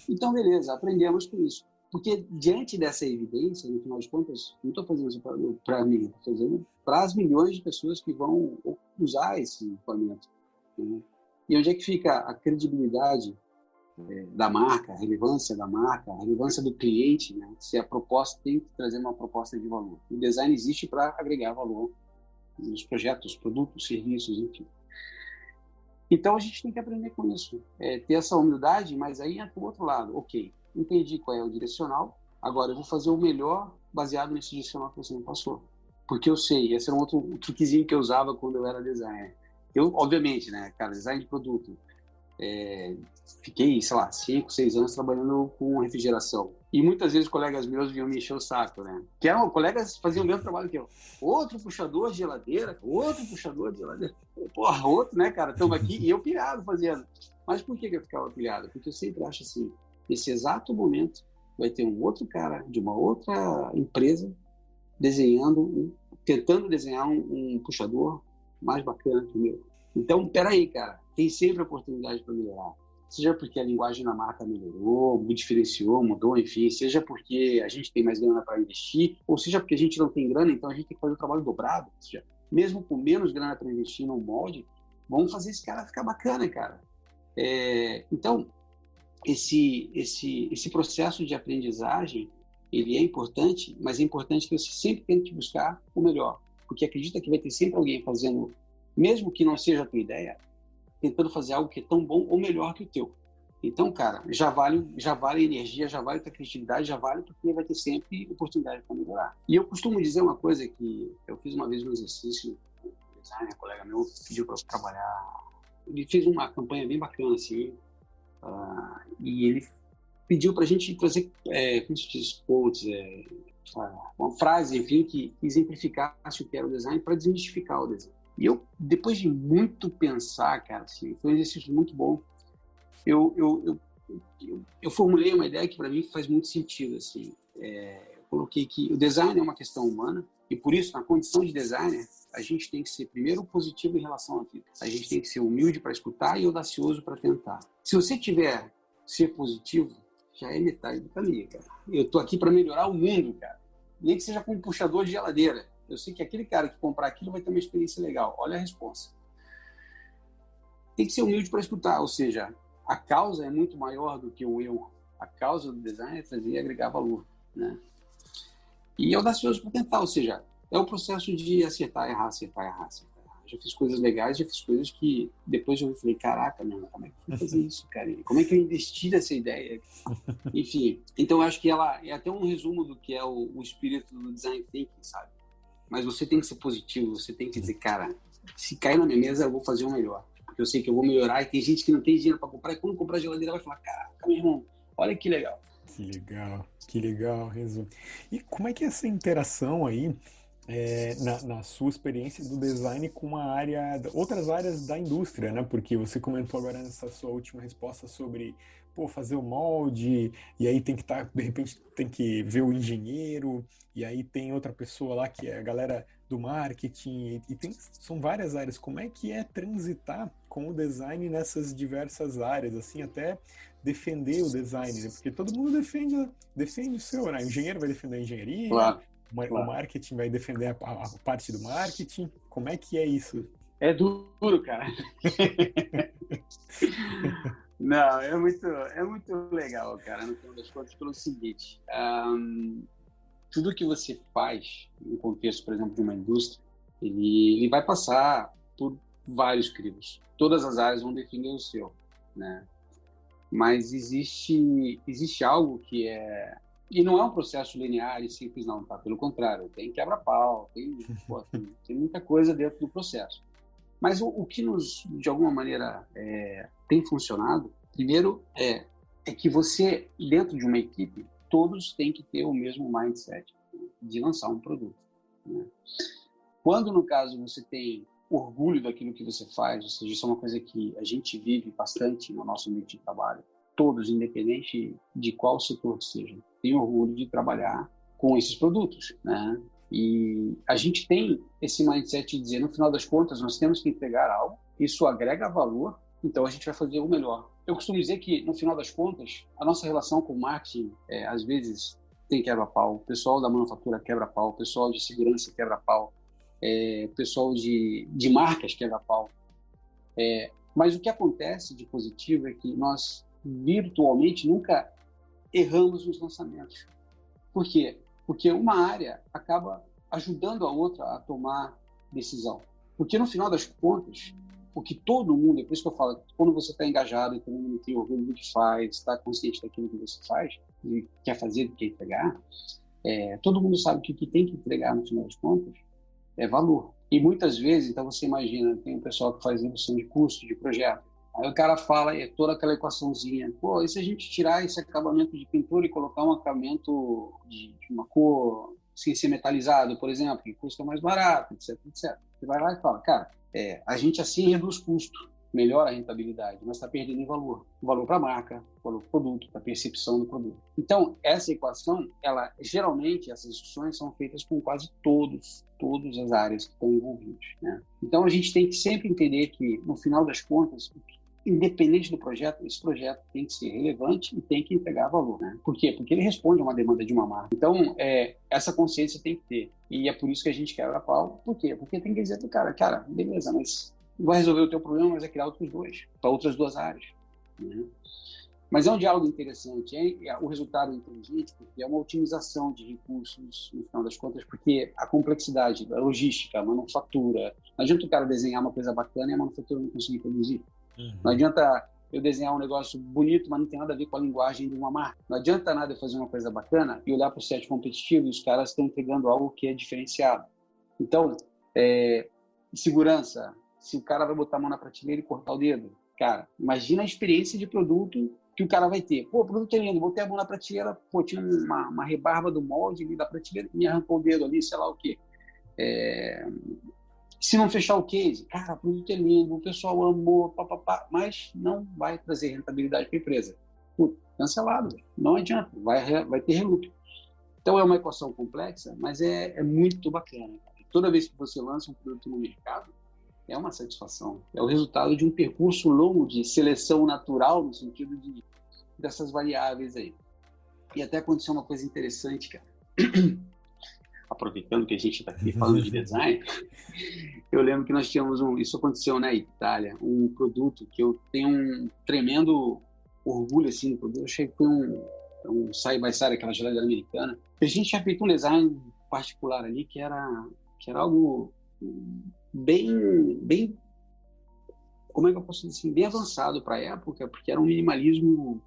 Então, beleza, aprendemos com isso. Porque diante dessa evidência, no final de contas, não estou fazendo isso para mim, estou fazendo para as milhões de pessoas que vão usar esse equipamento, né? E onde é que fica a credibilidade da marca, a relevância da marca, a relevância do cliente, né? Se a proposta tem que trazer uma proposta de valor. O design existe para agregar valor nos projetos, produtos, serviços, enfim. Então, a gente tem que aprender com isso, ter essa humildade, mas aí é para o outro lado. Ok, entendi qual é o direcional, agora eu vou fazer o melhor baseado nesse direcional que você me passou. Porque eu sei, esse era um outro truquezinho que eu usava quando eu era designer. Eu, obviamente, né, cara, design de produto, fiquei, sei lá, 5, 6 anos trabalhando com refrigeração. E muitas vezes colegas meus vinham me encher o saco, né? Que eram colegas que faziam o mesmo trabalho que eu. Outro puxador de geladeira, Porra, outro, né, cara? Estamos aqui e eu pilhado fazendo. Mas por que eu ficava pilhado? Porque eu sempre acho assim, nesse exato momento vai ter um outro cara de uma outra empresa tentando desenhar um puxador mais bacana que o meu. Então, peraí, cara, tem sempre oportunidade para melhorar. Seja porque a linguagem da marca melhorou, diferenciou, mudou, enfim, seja porque a gente tem mais grana para investir, ou seja porque a gente não tem grana, então a gente tem que fazer o trabalho dobrado. Ou seja, mesmo com menos grana para investir no molde, vamos fazer esse cara ficar bacana, cara. Então, esse processo de aprendizagem, ele é importante, mas é importante que você sempre tente buscar o melhor, porque acredita que vai ter sempre alguém fazendo, mesmo que não seja a tua ideia, tentando fazer algo que é tão bom ou melhor que o teu. Então, cara, já vale a energia, já vale a tua criatividade, já vale, porque vai ter sempre oportunidade para melhorar. E eu costumo dizer uma coisa que eu fiz uma vez no exercício, um designer, um colega meu pediu para eu trabalhar, ele fez uma campanha bem bacana, assim, e ele pediu para a gente trazer, como se diz, quotes, uma frase, enfim, que exemplificasse o que era o design para desmistificar o design. E eu, depois de muito pensar, cara, assim, foi um exercício muito bom, eu formulei uma ideia que para mim faz muito sentido, assim. Eu coloquei que o design é uma questão humana e por isso, na condição de designer, a gente tem que ser primeiro positivo em relação à vida. A gente tem que ser humilde para escutar e audacioso para tentar. Se você tiver ser positivo, já é metade do caminho, cara. Eu tô aqui para melhorar o mundo, cara. Nem que seja com um puxador de geladeira. Eu sei que aquele cara que comprar aquilo vai ter uma experiência legal. Olha a resposta. Tem que ser humilde para escutar, ou seja, a causa é muito maior do que o eu. A causa do design é trazer e agregar valor, né? E audacioso para tentar, ou seja, é o processo de acertar, errar. Já fiz coisas legais, já fiz coisas que depois eu falei, caraca, meu, como é que eu fui fazer isso, cara? Como é que eu investi nessa ideia? Enfim, então eu acho que ela é até um resumo do que é o espírito do design thinking, sabe? Mas você tem que ser positivo, você tem que dizer, cara, se cair na minha mesa, eu vou fazer o melhor. Porque eu sei que eu vou melhorar e tem gente que não tem dinheiro para comprar e quando comprar a geladeira vai falar, caraca, meu irmão, olha que legal. Que legal, Renzo. E como é que é essa interação aí na sua experiência do design com outras áreas da indústria, né? Porque você comentou agora nessa sua última resposta sobre, pô, fazer o molde, e aí tem que estar, de repente, tem que ver o engenheiro, e aí tem outra pessoa lá que é a galera do marketing, são várias áreas. Como é que é transitar com o design nessas diversas áreas, assim, até defender o design, né? Porque todo mundo defende o seu, né? O engenheiro vai defender a engenharia, Claro, o claro. marketing vai defender a parte do marketing. Como é que é isso? É duro, cara. Não, é muito legal, cara, no final das contas, pelo seguinte, tudo que você faz no contexto, por exemplo, de uma indústria, ele vai passar por vários crivos. Todas as áreas vão definir o seu, né? Mas existe algo que é... E não é um processo linear e simples, não, tá? Pelo contrário, tem quebra-pau, tem muita coisa dentro do processo. Mas o que de alguma maneira, tem funcionado, primeiro, é que você, dentro de uma equipe, todos têm que ter o mesmo mindset de lançar um produto, né? Quando, no caso, você tem orgulho daquilo que você faz, ou seja, isso é uma coisa que a gente vive bastante no nosso ambiente de trabalho, todos, independente de qual setor que seja, têm orgulho de trabalhar com esses produtos, né? E a gente tem esse mindset de dizer, no final das contas, nós temos que entregar algo, isso agrega valor, então a gente vai fazer o melhor. Eu costumo dizer que, no final das contas, a nossa relação com o marketing, às vezes, tem quebra-pau, o pessoal da manufatura quebra-pau, o pessoal de segurança quebra-pau, o pessoal de marcas quebra-pau. Mas o que acontece de positivo é que nós, virtualmente, nunca erramos nos lançamentos. Por quê? Porque uma área acaba ajudando a outra a tomar decisão. Porque, no final das contas, o que todo mundo, é por isso que eu falo, quando você está engajado, todo mundo tem orgulho do que faz, está consciente daquilo que você faz, e quer fazer, quer entregar, todo mundo sabe que o que tem que entregar, no final das contas, é valor. E muitas vezes, então você imagina, tem um pessoal que faz redução de custo, de projeto, aí o cara fala, toda aquela equaçãozinha, pô, e se a gente tirar esse acabamento de pintura e colocar um acabamento de uma cor sem ser metalizado, por exemplo, que custa mais barato, etc, etc. Você vai lá e fala, cara, a gente assim reduz custo, melhora a rentabilidade, mas está perdendo em valor. Valor para a marca, valor para o produto, para a percepção do produto. Então, essa equação, geralmente, essas discussões são feitas com quase todas as áreas que estão envolvidas, né? Então, a gente tem que sempre entender que, no final das contas, independente do projeto, esse projeto tem que ser relevante e tem que entregar valor, né? Por quê? Porque ele responde a uma demanda de uma marca. Então, essa consciência tem que ter. E é por isso que a gente quebra pau. Por quê? Porque tem que dizer pro cara, beleza, mas não vai resolver o teu problema, mas vai criar outros dois, para outras duas áreas, né? Mas é um diálogo interessante, o resultado é inteligente, porque é uma otimização de recursos, no final das contas, porque a complexidade da logística, a manufatura, não adianta o cara desenhar uma coisa bacana e a manufatura não conseguir produzir. Não adianta eu desenhar um negócio bonito, mas não tem nada a ver com a linguagem de uma marca. Não adianta nada eu fazer uma coisa bacana e olhar para o set competitivo e os caras estão entregando algo que é diferenciado. Então, segurança, se o cara vai botar a mão na prateleira e cortar o dedo, cara, imagina a experiência de produto que o cara vai ter. Pô, o produto é lindo, botei a mão na prateleira, pô, tinha uma rebarba do molde ali da prateleira, me arrancou o dedo ali, sei lá o quê. Se não fechar o case, cara, o produto é lindo, o pessoal amou, papapá, mas não vai trazer rentabilidade para a empresa. Pô, cancelado, não adianta, vai ter reluto. Então é uma equação complexa, mas é muito bacana. Cara. Toda vez que você lança um produto no mercado, é uma satisfação. É o resultado de um percurso longo de seleção natural, no sentido dessas variáveis aí. E até aconteceu uma coisa interessante, cara. Aproveitando que a gente está aqui falando de design, eu lembro que nós tínhamos isso aconteceu na Itália, um produto que eu tenho um tremendo orgulho assim do produto. Eu achei que foi um side-by-side, aquela geladeira americana. A gente tinha feito um design particular ali que era algo bem, como é que eu posso dizer assim, bem avançado para a época, porque era um minimalismo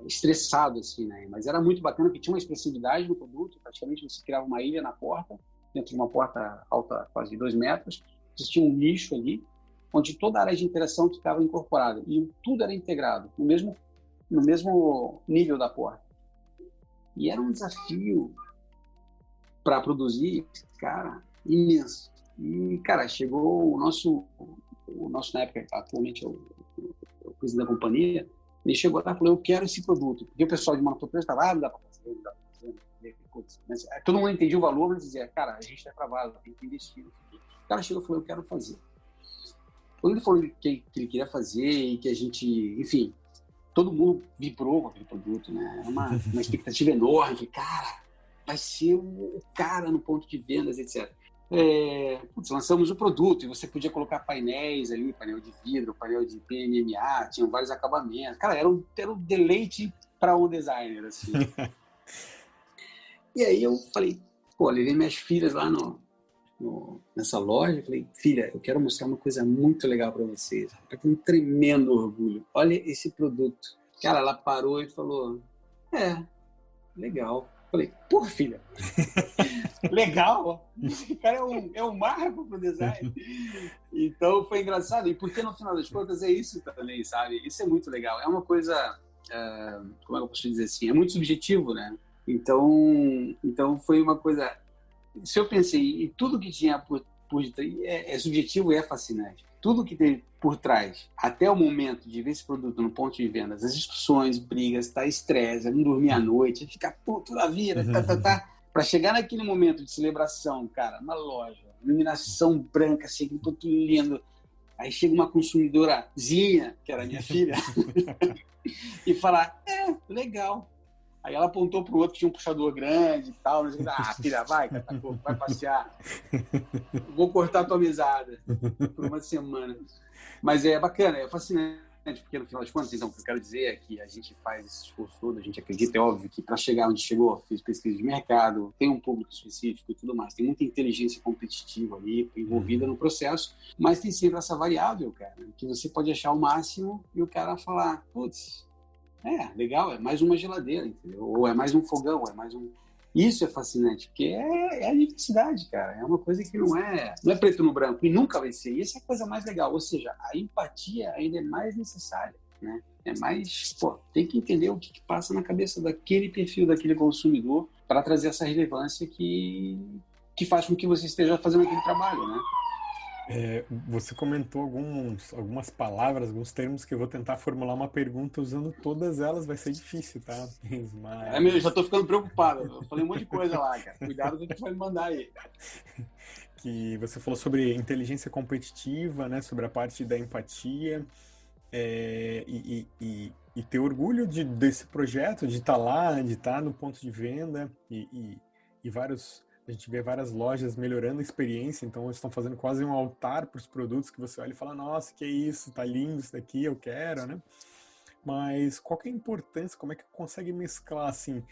estressado, assim, né? Mas era muito bacana, porque tinha uma expressividade no produto, praticamente você criava uma ilha na porta, dentro de uma porta alta quase 2 metros, existia um nicho ali, onde toda a área de interação ficava incorporada, e tudo era integrado, no mesmo nível da porta. E era um desafio para produzir, cara, imenso. E, cara, chegou o nosso na época, atualmente é o presidente da companhia, ele chegou lá e falou, eu quero esse produto. Porque o pessoal de Mato Grosso estava, não dá para fazer, não dá para fazer. Mas todo mundo entendia o valor, mas dizia, cara, a gente está travado, tem que investir. O cara chegou e falou, eu quero fazer. Quando ele falou que ele queria fazer e que a gente, enfim, todo mundo vibrou com aquele produto, né? Uma expectativa enorme, cara, vai ser o cara no ponto de vendas, etc. Lançamos o produto e você podia colocar painéis ali, painel de vidro, painel de PMMA, tinham vários acabamentos. Cara, era um deleite para um designer, assim. E aí eu falei, levei minhas filhas lá nessa loja, falei, filha, eu quero mostrar uma coisa muito legal para vocês, para ter um tremendo orgulho. Olha esse produto. Cara, ela parou e falou, legal. Falei, porra, filha, legal, esse cara é um marco pro design. Então foi engraçado, e porque no final das contas é isso também, sabe? Isso é muito legal, é uma coisa, como é que eu posso dizer assim, é muito subjetivo, né? Então foi uma coisa, se eu pensei em tudo que tinha por é subjetivo e é fascinante. Tudo que tem por trás, até o momento de ver esse produto no ponto de vendas, as discussões, brigas, estresse, não dormir à noite, ficar puto da vida, para chegar naquele momento de celebração, cara, na loja, iluminação branca, assim, tudo lindo. Aí chega uma consumidorazinha, que era minha filha, e falar, legal. Aí ela apontou pro outro que tinha um puxador grande e tal. Filha, vai passear. Vou cortar a tua mesada por uma semana. Mas é bacana, é fascinante, porque no final das contas, então, o que eu quero dizer é que a gente faz esse esforço todo, a gente acredita, é óbvio, que para chegar onde chegou, fiz pesquisa de mercado, tem um público específico e tudo mais, tem muita inteligência competitiva ali envolvida no processo, mas tem sempre essa variável, cara, que você pode achar o máximo e o cara falar, putz, legal, é mais uma geladeira, entendeu? Ou é mais um fogão, é mais um... Isso é fascinante, porque é a diversidade, cara. É uma coisa que não é preto no branco e nunca vai ser. E essa é a coisa mais legal. Ou seja, a empatia ainda é mais necessária, né? É mais... tem que entender o que passa na cabeça daquele perfil, daquele consumidor para trazer essa relevância que faz com que você esteja fazendo aquele trabalho, né? Você comentou algumas palavras, alguns termos que eu vou tentar formular uma pergunta usando todas elas, vai ser difícil, tá? Mas... eu já tô ficando preocupado, eu falei um monte de coisa lá, cara. Cuidado com o que tu vai me mandar aí. Que você falou sobre inteligência competitiva, né? Sobre a parte da empatia, e ter orgulho desse projeto, de estar lá, de estar no ponto de venda e a gente vê várias lojas melhorando a experiência, então eles estão fazendo quase um altar para os produtos que você olha e fala, nossa, que é isso, tá lindo isso daqui, eu quero, né? Mas qual que é a importância, como é que consegue mesclar, assim,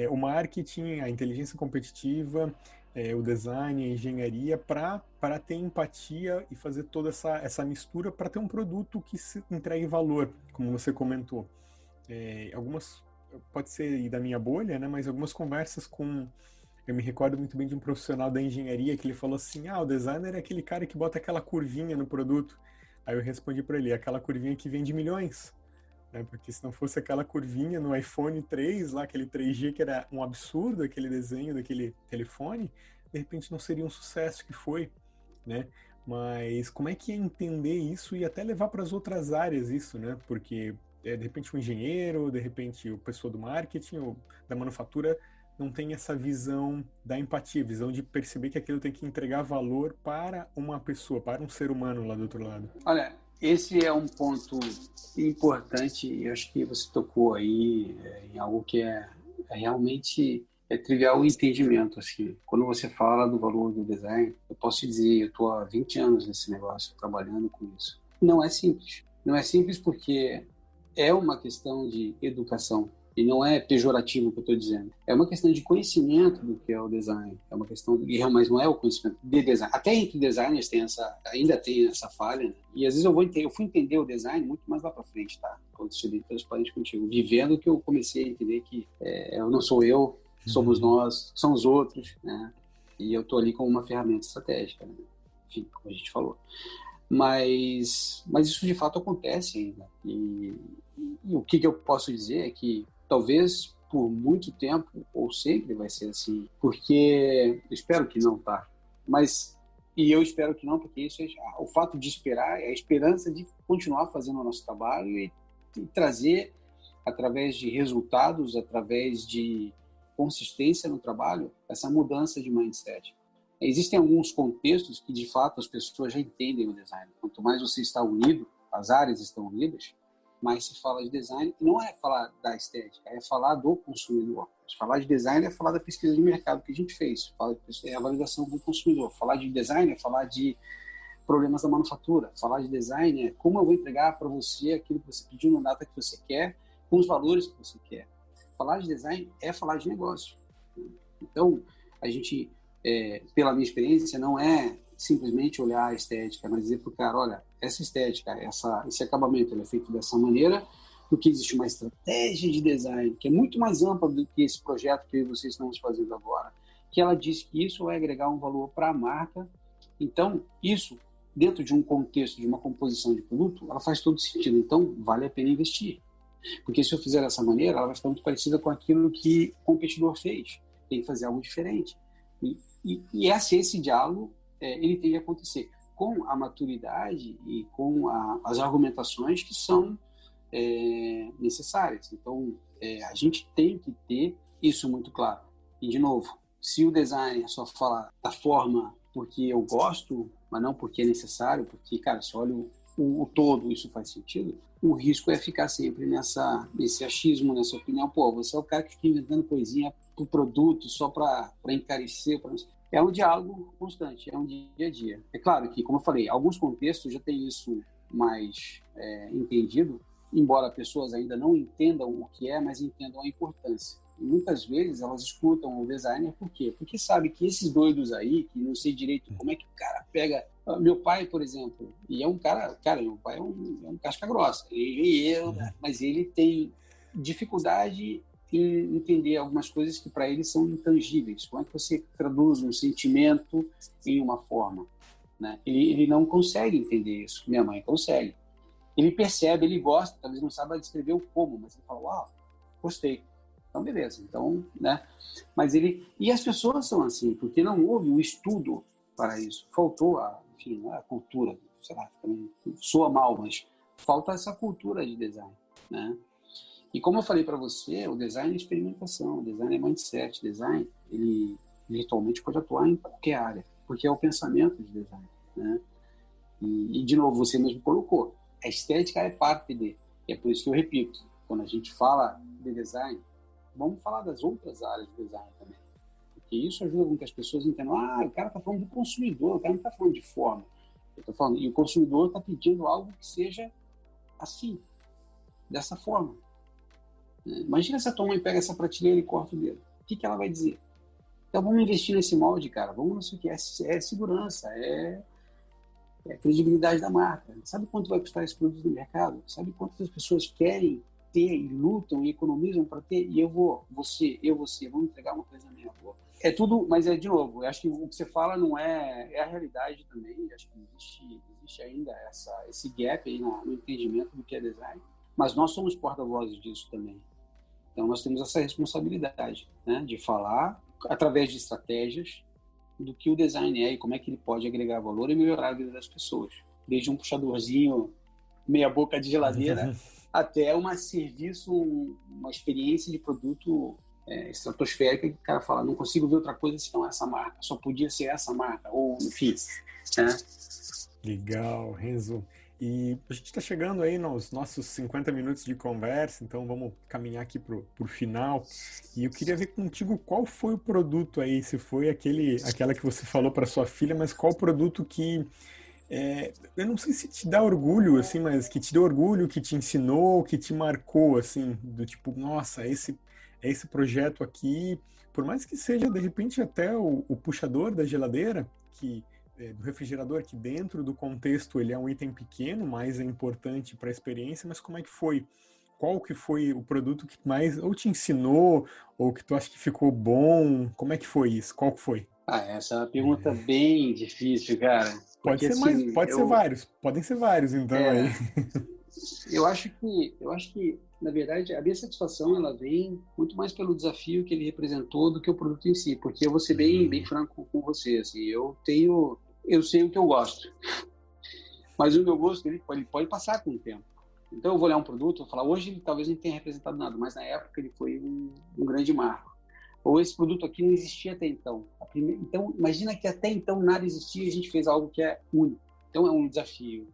o marketing, a inteligência competitiva, o design, a engenharia, para ter empatia e fazer toda essa mistura para ter um produto que se entregue valor, como você comentou. Pode ser da minha bolha, né? Mas algumas conversas eu me recordo muito bem de um profissional da engenharia que ele falou assim, o designer é aquele cara que bota aquela curvinha no produto. Aí eu respondi para ele, aquela curvinha que vende milhões. Né? Porque se não fosse aquela curvinha no iPhone 3, lá, aquele 3G que era um absurdo, aquele desenho daquele telefone, de repente não seria um sucesso que foi, né? Mas como é que é entender isso e até levar para as outras áreas isso, né? Porque de repente um engenheiro, de repente o pessoa do marketing ou da manufatura não tem essa visão da empatia, visão de perceber que aquilo tem que entregar valor para uma pessoa, para um ser humano lá do outro lado. Olha, esse é um ponto importante e eu acho que você tocou aí em algo que realmente trivial o entendimento. Assim. Quando você fala do valor do design, eu posso te dizer, eu estou há 20 anos nesse negócio, trabalhando com isso. Não é simples. Não é simples porque é uma questão de educação. E não é pejorativo o que eu estou dizendo. É uma questão de conhecimento do que é o design. É uma questão mas não é o conhecimento de design. Até entre designers ainda tem essa falha. Né? E às vezes eu fui entender o design muito mais lá para frente, tá? Quando estive transparente contigo. Vivendo que eu comecei a entender que não sou eu, somos nós, são os outros, né? E eu estou ali como uma ferramenta estratégica, né? Enfim, como a gente falou. Mas isso de fato acontece ainda. E o que eu posso dizer é que talvez por muito tempo, ou sempre vai ser assim, porque eu espero que não, tá? Mas, e eu espero que não, porque isso o fato de esperar é a esperança de continuar fazendo o nosso trabalho e trazer, através de resultados, através de consistência no trabalho, essa mudança de mindset. Existem alguns contextos que, de fato, as pessoas já entendem o design. Quanto mais você está unido, as áreas estão unidas, mais se fala de design. Não é falar da estética, é falar do consumidor. Falar de design é falar da pesquisa de mercado que a gente fez, é a validação do consumidor. Falar de design é falar de problemas da manufatura. Falar de design é como eu vou entregar para você aquilo que você pediu na data que você quer, com os valores que você quer. Falar de design é falar de negócio. Então, a gente, pela minha experiência, não é simplesmente olhar a estética, mas dizer para o cara, olha, essa estética, esse acabamento ele é feito dessa maneira, porque existe uma estratégia de design que é muito mais ampla do que esse projeto que vocês estão fazendo agora, que ela diz que isso vai agregar um valor para a marca. Então, isso, dentro de um contexto, de uma composição de produto, ela faz todo sentido. Então, vale a pena investir. Porque se eu fizer dessa maneira, ela vai ficar muito parecida com aquilo que o competidor fez. Tem que fazer algo diferente. E esse diálogo, ele tem que acontecer com a maturidade e com as argumentações que são necessárias. Então, a gente tem que ter isso muito claro. E, de novo, se o designer só falar da forma porque eu gosto, mas não porque é necessário, porque, cara, se olha o todo, isso faz sentido, o risco é ficar sempre nesse achismo, nessa opinião. Pô, você é o cara que fica inventando coisinha pro produto só para encarecer. É um diálogo constante, é um dia a dia. É claro que, como eu falei, alguns contextos já têm isso mais entendido, embora pessoas ainda não entendam o que é, mas entendam a importância. E muitas vezes elas escutam o designer, por quê? Porque sabe que esses doidos aí, que não sei direito como é que o cara pega... Meu pai, por exemplo, e é um cara... Cara, meu pai é um casca grossa, ele é engenheiro, mas ele tem dificuldade em entender algumas coisas que para ele são intangíveis. Como é que você traduz um sentimento em uma forma? Né? Ele não consegue entender isso. Minha mãe consegue. Ele percebe, ele gosta, talvez não saiba descrever o como, mas ele fala, uau, gostei. Então, beleza. Então, né? Mas e as pessoas são assim, porque não houve um estudo para isso. Faltou a cultura, sei lá, soa mal, mas falta essa cultura de design, né? E como eu falei para você, o design é experimentação, o design é mindset, o design, ele virtualmente pode atuar em qualquer área, porque é o pensamento de design, né? E de novo, você mesmo colocou, a estética é parte de, e é por isso que eu repito, quando a gente fala de design, vamos falar das outras áreas do design também, porque isso ajuda com que as pessoas entendam, o cara está falando do consumidor, o cara não está falando de forma, eu tô falando, e o consumidor está pedindo algo que seja assim, dessa forma. Imagina se a tua mãe pega essa prateleira e corta o dedo. O que ela vai dizer? Então vamos investir nesse molde, cara. Vamos nisso que é segurança, é credibilidade da marca. Sabe quanto vai custar esse produto no mercado? Sabe quantas pessoas querem ter e lutam e economizam para ter? E você, vamos entregar uma coisa meia boa. É tudo, mas de novo, eu acho que o que você fala não é a realidade também. Eu acho que existe ainda esse gap aí no entendimento do que é design. Mas nós somos porta-vozes disso também. Então, nós temos essa responsabilidade, né, de falar, através de estratégias, do que o design é e como é que ele pode agregar valor e melhorar a vida das pessoas. Desde um puxadorzinho meia boca de geladeira até uma experiência de produto estratosférica que o cara fala, não consigo ver outra coisa senão essa marca, só podia ser essa marca, ou enfim. Né? Legal, Renzo. E a gente está chegando aí nos nossos 50 minutos de conversa, então vamos caminhar aqui pro final. E eu queria ver contigo qual foi o produto aí, se foi aquela que você falou para sua filha, mas qual produto que eu não sei se te dá orgulho, assim, mas que te deu orgulho, que te ensinou, que te marcou, assim, do tipo, nossa, esse projeto aqui, por mais que seja de repente até o puxador da geladeira, do refrigerador, que dentro do contexto ele é um item pequeno, mas é importante para a experiência, mas como é que foi? Qual que foi o produto que mais ou te ensinou, ou que tu acha que ficou bom? Como é que foi isso? Qual que foi? Essa é uma pergunta bem difícil, cara. Porque, Pode ser mais, assim, pode ser vários, podem ser vários, então aí. eu acho que, na verdade, a minha satisfação ela vem muito mais pelo desafio que ele representou do que o produto em si, porque eu vou ser bem franco com você, assim, eu sei o que eu gosto, mas o meu gosto ele pode passar com o tempo. Então eu vou olhar um produto, vou falar, hoje ele talvez não tenha representado nada, mas na época ele foi um grande marco. Ou esse produto aqui não existia até então. Então, imagina que até então nada existia e a gente fez algo que é único. Então, é um desafio.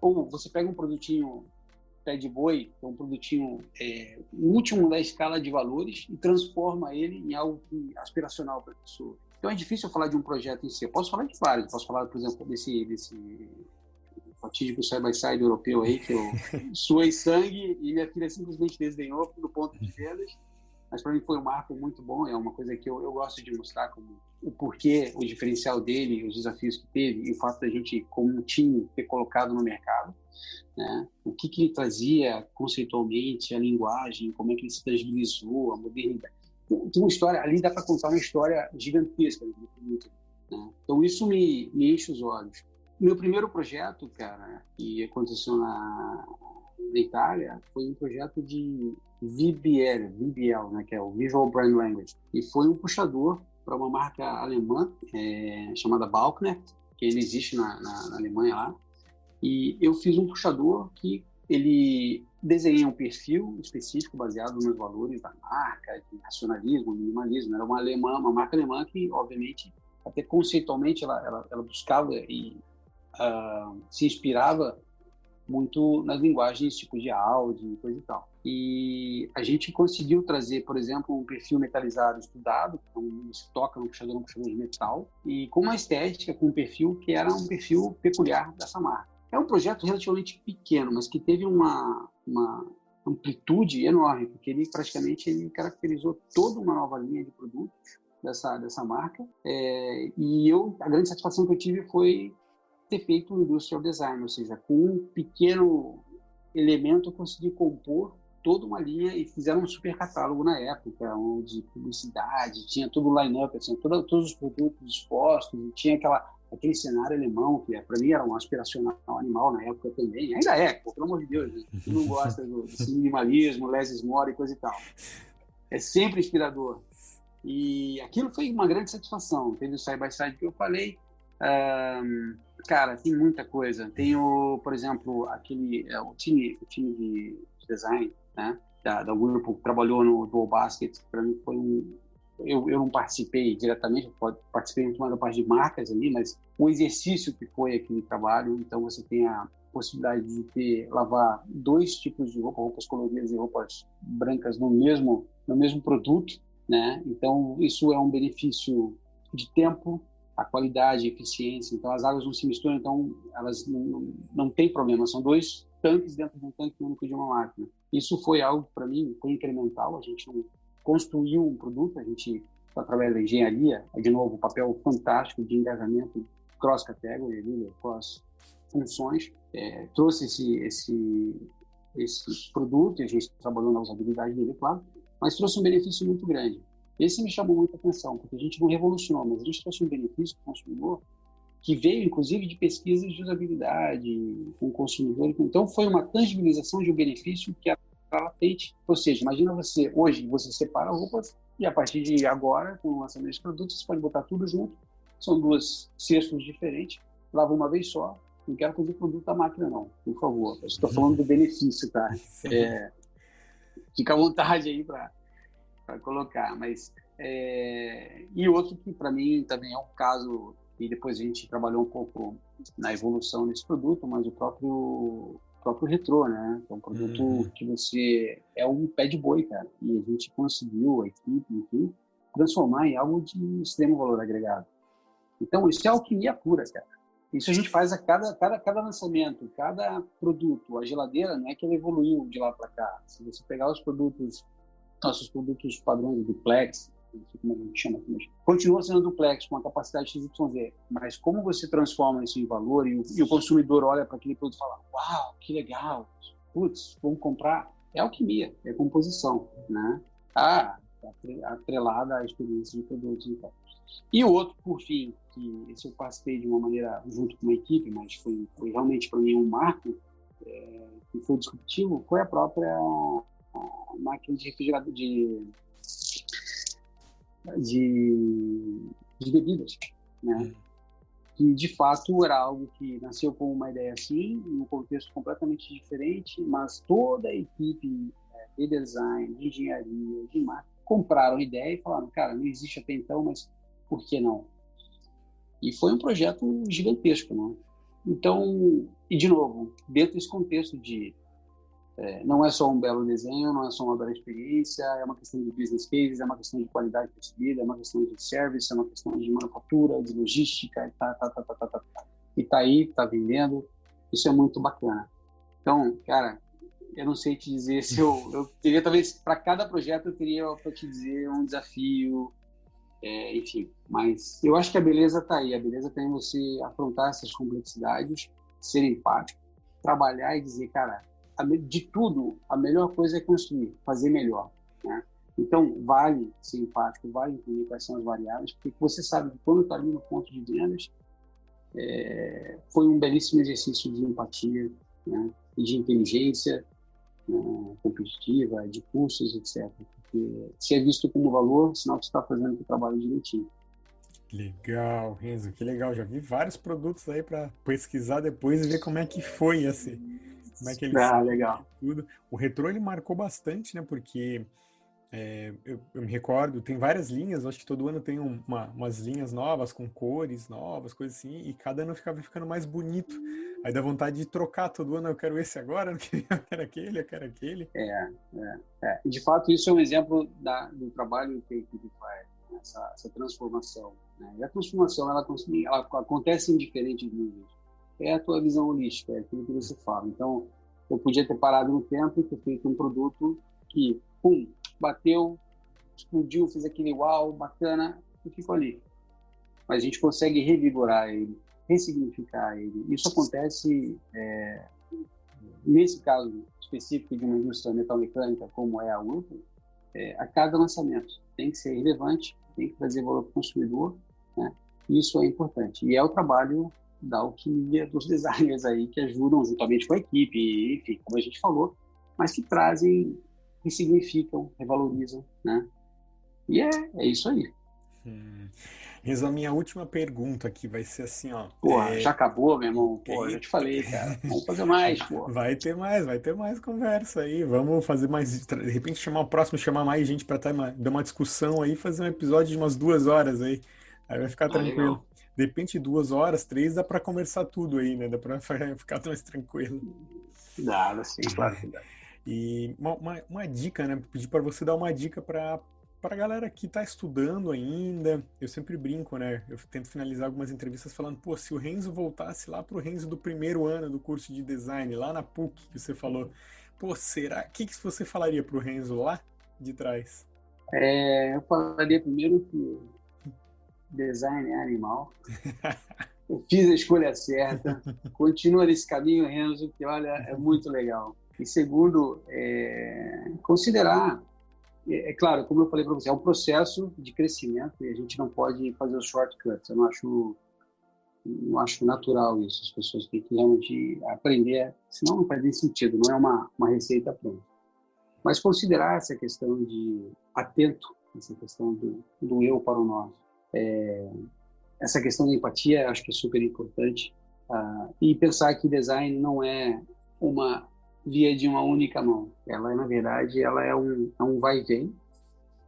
Ou você pega um produtinho pé de boi, que é um produtinho o último da escala de valores e transforma ele em algo aspiracional para a pessoa. Então, é difícil eu falar de um projeto em si. Eu posso falar de vários. Posso falar, por exemplo, desse fatídico side-by-side europeu aí, que eu suei sangue e minha filha simplesmente desdenhou do ponto de vendas. Mas para mim foi um marco muito bom, é uma coisa que eu gosto de mostrar como o porquê, o diferencial dele, os desafios que teve e o fato da gente, como um time, ter colocado no mercado, né? O que ele trazia conceitualmente, a linguagem, como é que ele se tangibilizou, a modernidade. Tem uma história, ali dá para contar uma história gigantesca do produto, né? Então isso me enche os olhos. Meu primeiro projeto, cara, que aconteceu na Itália, foi um projeto de VBL, né, que é o Visual Brand Language, e foi um puxador para uma marca alemã chamada Balkner, que ele existe na Alemanha lá, e eu fiz um puxador que ele desenha um perfil específico baseado nos valores da marca, de racionalismo, minimalismo. Era uma marca alemã que, obviamente, até conceitualmente ela buscava e se inspirava muito nas linguagens tipo de áudio e coisa e tal. E a gente conseguiu trazer, por exemplo, um perfil metalizado estudado, então se toca no puxador de metal, e com uma estética, com um perfil que era um perfil peculiar dessa marca. É um projeto relativamente pequeno, mas que teve uma amplitude enorme, porque ele caracterizou toda uma nova linha de produtos dessa marca, e a grande satisfação que eu tive foi ter feito um industrial design, ou seja, com um pequeno elemento eu consegui compor toda uma linha e fizeram um super catálogo na época, onde publicidade, tinha todo o line-up, assim, todos os produtos expostos, e tinha aquele cenário alemão, que para mim era um aspiracional animal na época também, ainda pelo amor de Deus, né? Quem não gosta desse minimalismo, less is more e coisa e tal. É sempre inspirador. E aquilo foi uma grande satisfação. Teve o side-by-side que eu falei. Cara, tem muita coisa. Tem, por exemplo, o time de design, né, do grupo que trabalhou no Dual Basket. Para mim foi eu não participei diretamente, participei muito mais da parte de marcas ali, mas o exercício que foi aquele trabalho, então você tem a possibilidade de lavar dois tipos de roupas coloridas e roupas brancas no mesmo produto, né? Então isso é um benefício de tempo, a qualidade, a eficiência. Então as águas não se misturam, então elas não tem problema, são dois tanques dentro de um tanque único de uma máquina. Isso foi algo que para mim foi incremental, a gente não construiu um produto, a gente, através da engenharia, de novo, um papel fantástico de engajamento cross-category, cross-funções, trouxe esse produto, e a gente trabalhou na usabilidade dele, claro, mas trouxe um benefício muito grande. Esse me chamou muita atenção, porque a gente não revolucionou, mas a gente trouxe um benefício para o consumidor que veio, inclusive, de pesquisas de usabilidade com o consumidor. Então, foi uma tangibilização de um benefício que era latente. Ou seja, imagina hoje você separa roupas e a partir de agora, com o lançamento desse produto, você pode botar tudo junto. São duas cestos diferentes, lava uma vez só. Não quero fazer produto da máquina, não, por favor. Eu estou falando do benefício, tá? Fica à vontade aí para colocar. Mas, e outro que, para mim, também é um caso, e depois a gente trabalhou um pouco na evolução desse produto, mas o próprio retrô, né? É um produto que você é um pé de boi, cara. E a gente conseguiu, a equipe, enfim, transformar em algo de extremo valor agregado. Então, isso é alquimia pura, cara. Isso a gente faz a cada lançamento, cada produto. A geladeira, não é que ela evoluiu de lá para cá. Se você pegar os nossos produtos padrões do duplex, não sei como a gente chama aqui, mas continua sendo duplex com a capacidade XYZ, mas como você transforma isso em valor e o consumidor olha para aquele produto e fala, uau, que legal, putz, vamos comprar, é alquimia, é composição, né? Atrelada à experiência de produtos. Então. E o outro, por fim, que esse eu participei de uma maneira junto com uma equipe, mas foi realmente para mim um marco, que foi disruptivo foi a própria máquina de refrigerador de bebidas, né? Que de fato era algo que nasceu com uma ideia assim, em um contexto completamente diferente, mas toda a equipe de design, de engenharia, de marketing compraram a ideia e falaram, cara, não existe até então, mas por que não? E foi um projeto gigantesco, né? Então, e de novo, dentro desse contexto de não é só um belo desenho, não é só uma bela experiência, é uma questão de business cases, é uma questão de qualidade percebida, é uma questão de service, é uma questão de manufatura, de logística, e tá aí, tá vendendo, isso é muito bacana. Então, cara, eu não sei te dizer se eu teria, talvez, para cada projeto eu teria para te dizer um desafio, enfim, mas eu acho que a beleza tá aí, a beleza tá em você afrontar essas complexidades, ser empático, trabalhar e dizer, cara, de tudo, a melhor coisa é construir, fazer melhor, né? Então, vale ser empático, vale entender quais são as variáveis, porque você sabe que quando está ali no ponto de vendas, foi um belíssimo exercício de empatia, né? E de inteligência, né? Competitiva, de custos, etc. Porque se é visto como valor, sinal que você está fazendo o trabalho direitinho. Legal, Renzo, que legal. Já vi vários produtos aí para pesquisar depois e ver como é que foi como é que eles Legal. tudo. O retrô ele marcou bastante, né? Porque eu me recordo, tem várias linhas, acho que todo ano tem umas linhas novas, com cores novas, coisas assim, e cada ano ficava ficando mais bonito. Aí dá vontade de trocar todo ano, eu quero esse agora, eu quero aquele, eu quero aquele. De fato, isso é um exemplo do trabalho que a equipe faz, essa transformação, né? E a transformação, ela acontece em diferentes níveis. É a tua visão holística, é aquilo que você fala. Então, eu podia ter parado no tempo e ter feito um produto que, pum, bateu, explodiu, fez aquele uau, bacana, e ficou ali. Mas a gente consegue revigorar ele, ressignificar ele. Isso acontece, nesse caso específico de uma indústria metalmecânica, como é a Whirlpool, a cada lançamento. Tem que ser relevante, tem que trazer valor para o consumidor, né? Isso é importante. E é o trabalho da alquimia dos designers aí, que ajudam juntamente com a equipe, enfim, como a gente falou, mas que trazem, que significam, revalorizam, né? E é isso aí. Renzo, a minha última pergunta aqui vai ser assim, ó. Porra, já acabou, meu irmão? Pô, já te falei, cara. Vamos fazer mais, pô. Vai ter mais conversa aí. Vamos fazer mais. De repente chamar o próximo, chamar mais gente para dar uma discussão aí, fazer um episódio de umas 2 horas aí. Aí vai ficar tranquilo. Legal. De repente, 2 horas, 3, dá para conversar tudo aí, né? Dá para ficar mais tranquilo. Dá, sim, claro que dá. E uma dica, né? Pedir para você dar uma dica para a galera que está estudando ainda. Eu sempre brinco, né? Eu tento finalizar algumas entrevistas falando, pô, se o Renzo voltasse lá pro Renzo do primeiro ano do curso de design, lá na PUC, que você falou, pô, será? O que você falaria pro Renzo lá de trás? Eu falaria primeiro que design é animal. Eu fiz a escolha certa. Continua nesse caminho, Renzo, que olha, é muito legal. E segundo, considerar, claro, como eu falei para você, é um processo de crescimento e a gente não pode fazer os shortcuts. Eu não acho natural isso. As pessoas têm que realmente aprender, senão não faz nem sentido, não é uma receita pronta. Mas considerar essa questão de atento, essa questão do eu para o nós. Essa questão da empatia, acho que é super importante. E pensar que design não é uma via de uma única mão. Ela, na verdade, ela é um vai e vem.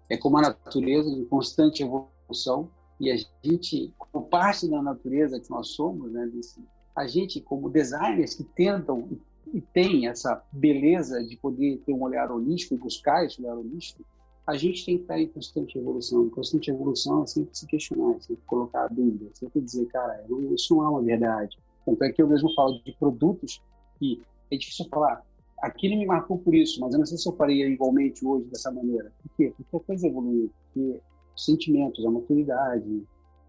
É como a natureza, em constante evolução. E a gente, como parte da natureza que nós somos, né, a gente, como designers que tentam e tem essa beleza de poder ter um olhar holístico e buscar esse olhar holístico, a gente tem que estar em constante evolução. Em constante evolução é sempre se questionar, é sempre colocar dúvidas, é sempre dizer, cara, isso não é uma verdade. Tanto é que eu mesmo falo de produtos que é difícil falar, aquilo me marcou por isso, mas eu não sei se eu faria igualmente hoje dessa maneira. Por quê? Porque a coisa evolui, porque os sentimentos, a maturidade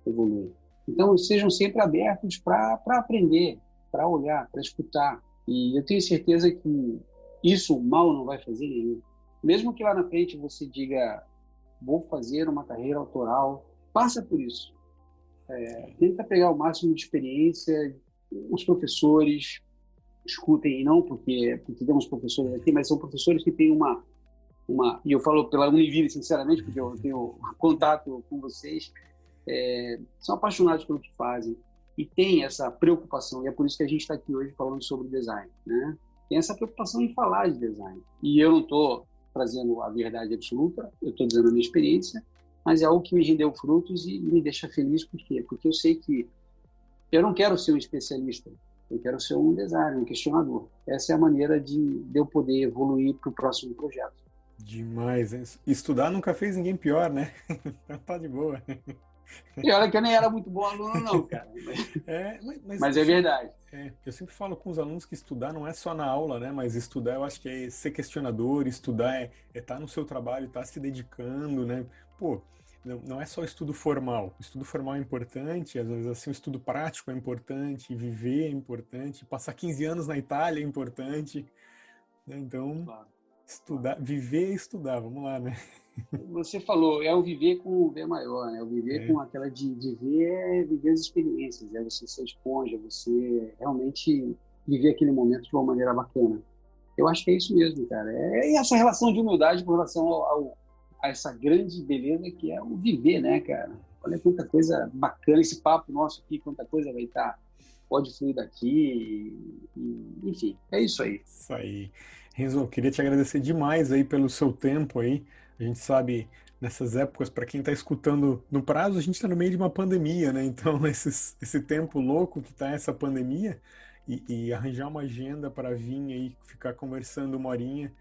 evolui. Então, sejam sempre abertos para aprender, para olhar, para escutar. E eu tenho certeza que isso mal não vai fazer nenhum. Mesmo que lá na frente você diga, vou fazer uma carreira autoral, passa por isso. Tenta pegar o máximo de experiência, os professores, escutem e não porque temos professores aqui, mas são professores que têm e eu falo pela Univille, sinceramente, porque eu tenho contato com vocês, são apaixonados pelo que fazem e têm essa preocupação, e é por isso que a gente está aqui hoje falando sobre design, né? Tem essa preocupação em falar de design. E eu não estou trazendo a verdade absoluta, eu estou dizendo a minha experiência, mas é algo que me rendeu frutos e me deixa feliz. Por quê? Porque eu sei que eu não quero ser um especialista, eu quero ser um designer, um questionador. Essa é a maneira de eu poder evoluir para o próximo projeto. Demais, hein? Estudar nunca fez ninguém pior, né? Então tá de boa. E olha que eu nem era muito bom aluno, não, cara. Mas é verdade. Eu sempre falo com os alunos que estudar não é só na aula, né? Mas estudar eu acho que é ser questionador, estudar é estar no seu trabalho, estar se dedicando, né? Pô, não é só estudo formal. O estudo formal é importante, às vezes assim, o estudo prático é importante, viver é importante, passar 15 anos na Itália é importante, né? Então, Claro. estudar, viver e estudar, vamos lá, né? Você falou, é o viver com o V maior, né? O viver com aquela de viver as experiências, é você ser esponja, você realmente viver aquele momento de uma maneira bacana. Eu acho que é isso mesmo, cara. E essa relação de humildade com relação a essa grande beleza que é o viver, né, cara? Olha quanta coisa bacana esse papo nosso aqui, quanta coisa vai estar, pode fluir daqui, enfim, é isso aí. Isso aí. Renzo, queria te agradecer demais aí pelo seu tempo aí. A gente sabe, nessas épocas, para quem está escutando no prazo, a gente está no meio de uma pandemia, né? Então, esse tempo louco que está essa pandemia e arranjar uma agenda para vir aí ficar conversando uma horinha,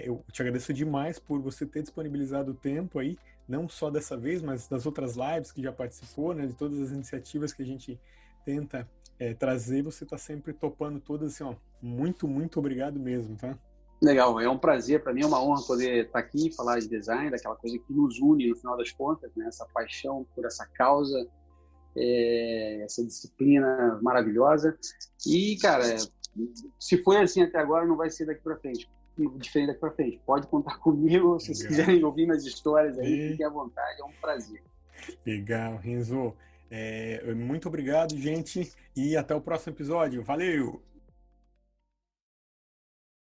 eu te agradeço demais por você ter disponibilizado o tempo aí, não só dessa vez, mas das outras lives que já participou, né? De todas as iniciativas que a gente tenta trazer, você está sempre topando todas, assim, ó, muito, muito obrigado mesmo, tá? Legal, é um prazer, para mim é uma honra poder estar aqui e falar de design, daquela coisa que nos une no final das contas, né? Essa paixão por essa causa, essa disciplina maravilhosa. E, cara, se foi assim até agora, não vai ser daqui para frente, diferente daqui para frente. Pode contar comigo, se vocês quiserem ouvir minhas histórias aí, fiquem à vontade, é um prazer. Legal, Renzo. Muito obrigado, gente, e até o próximo episódio. Valeu!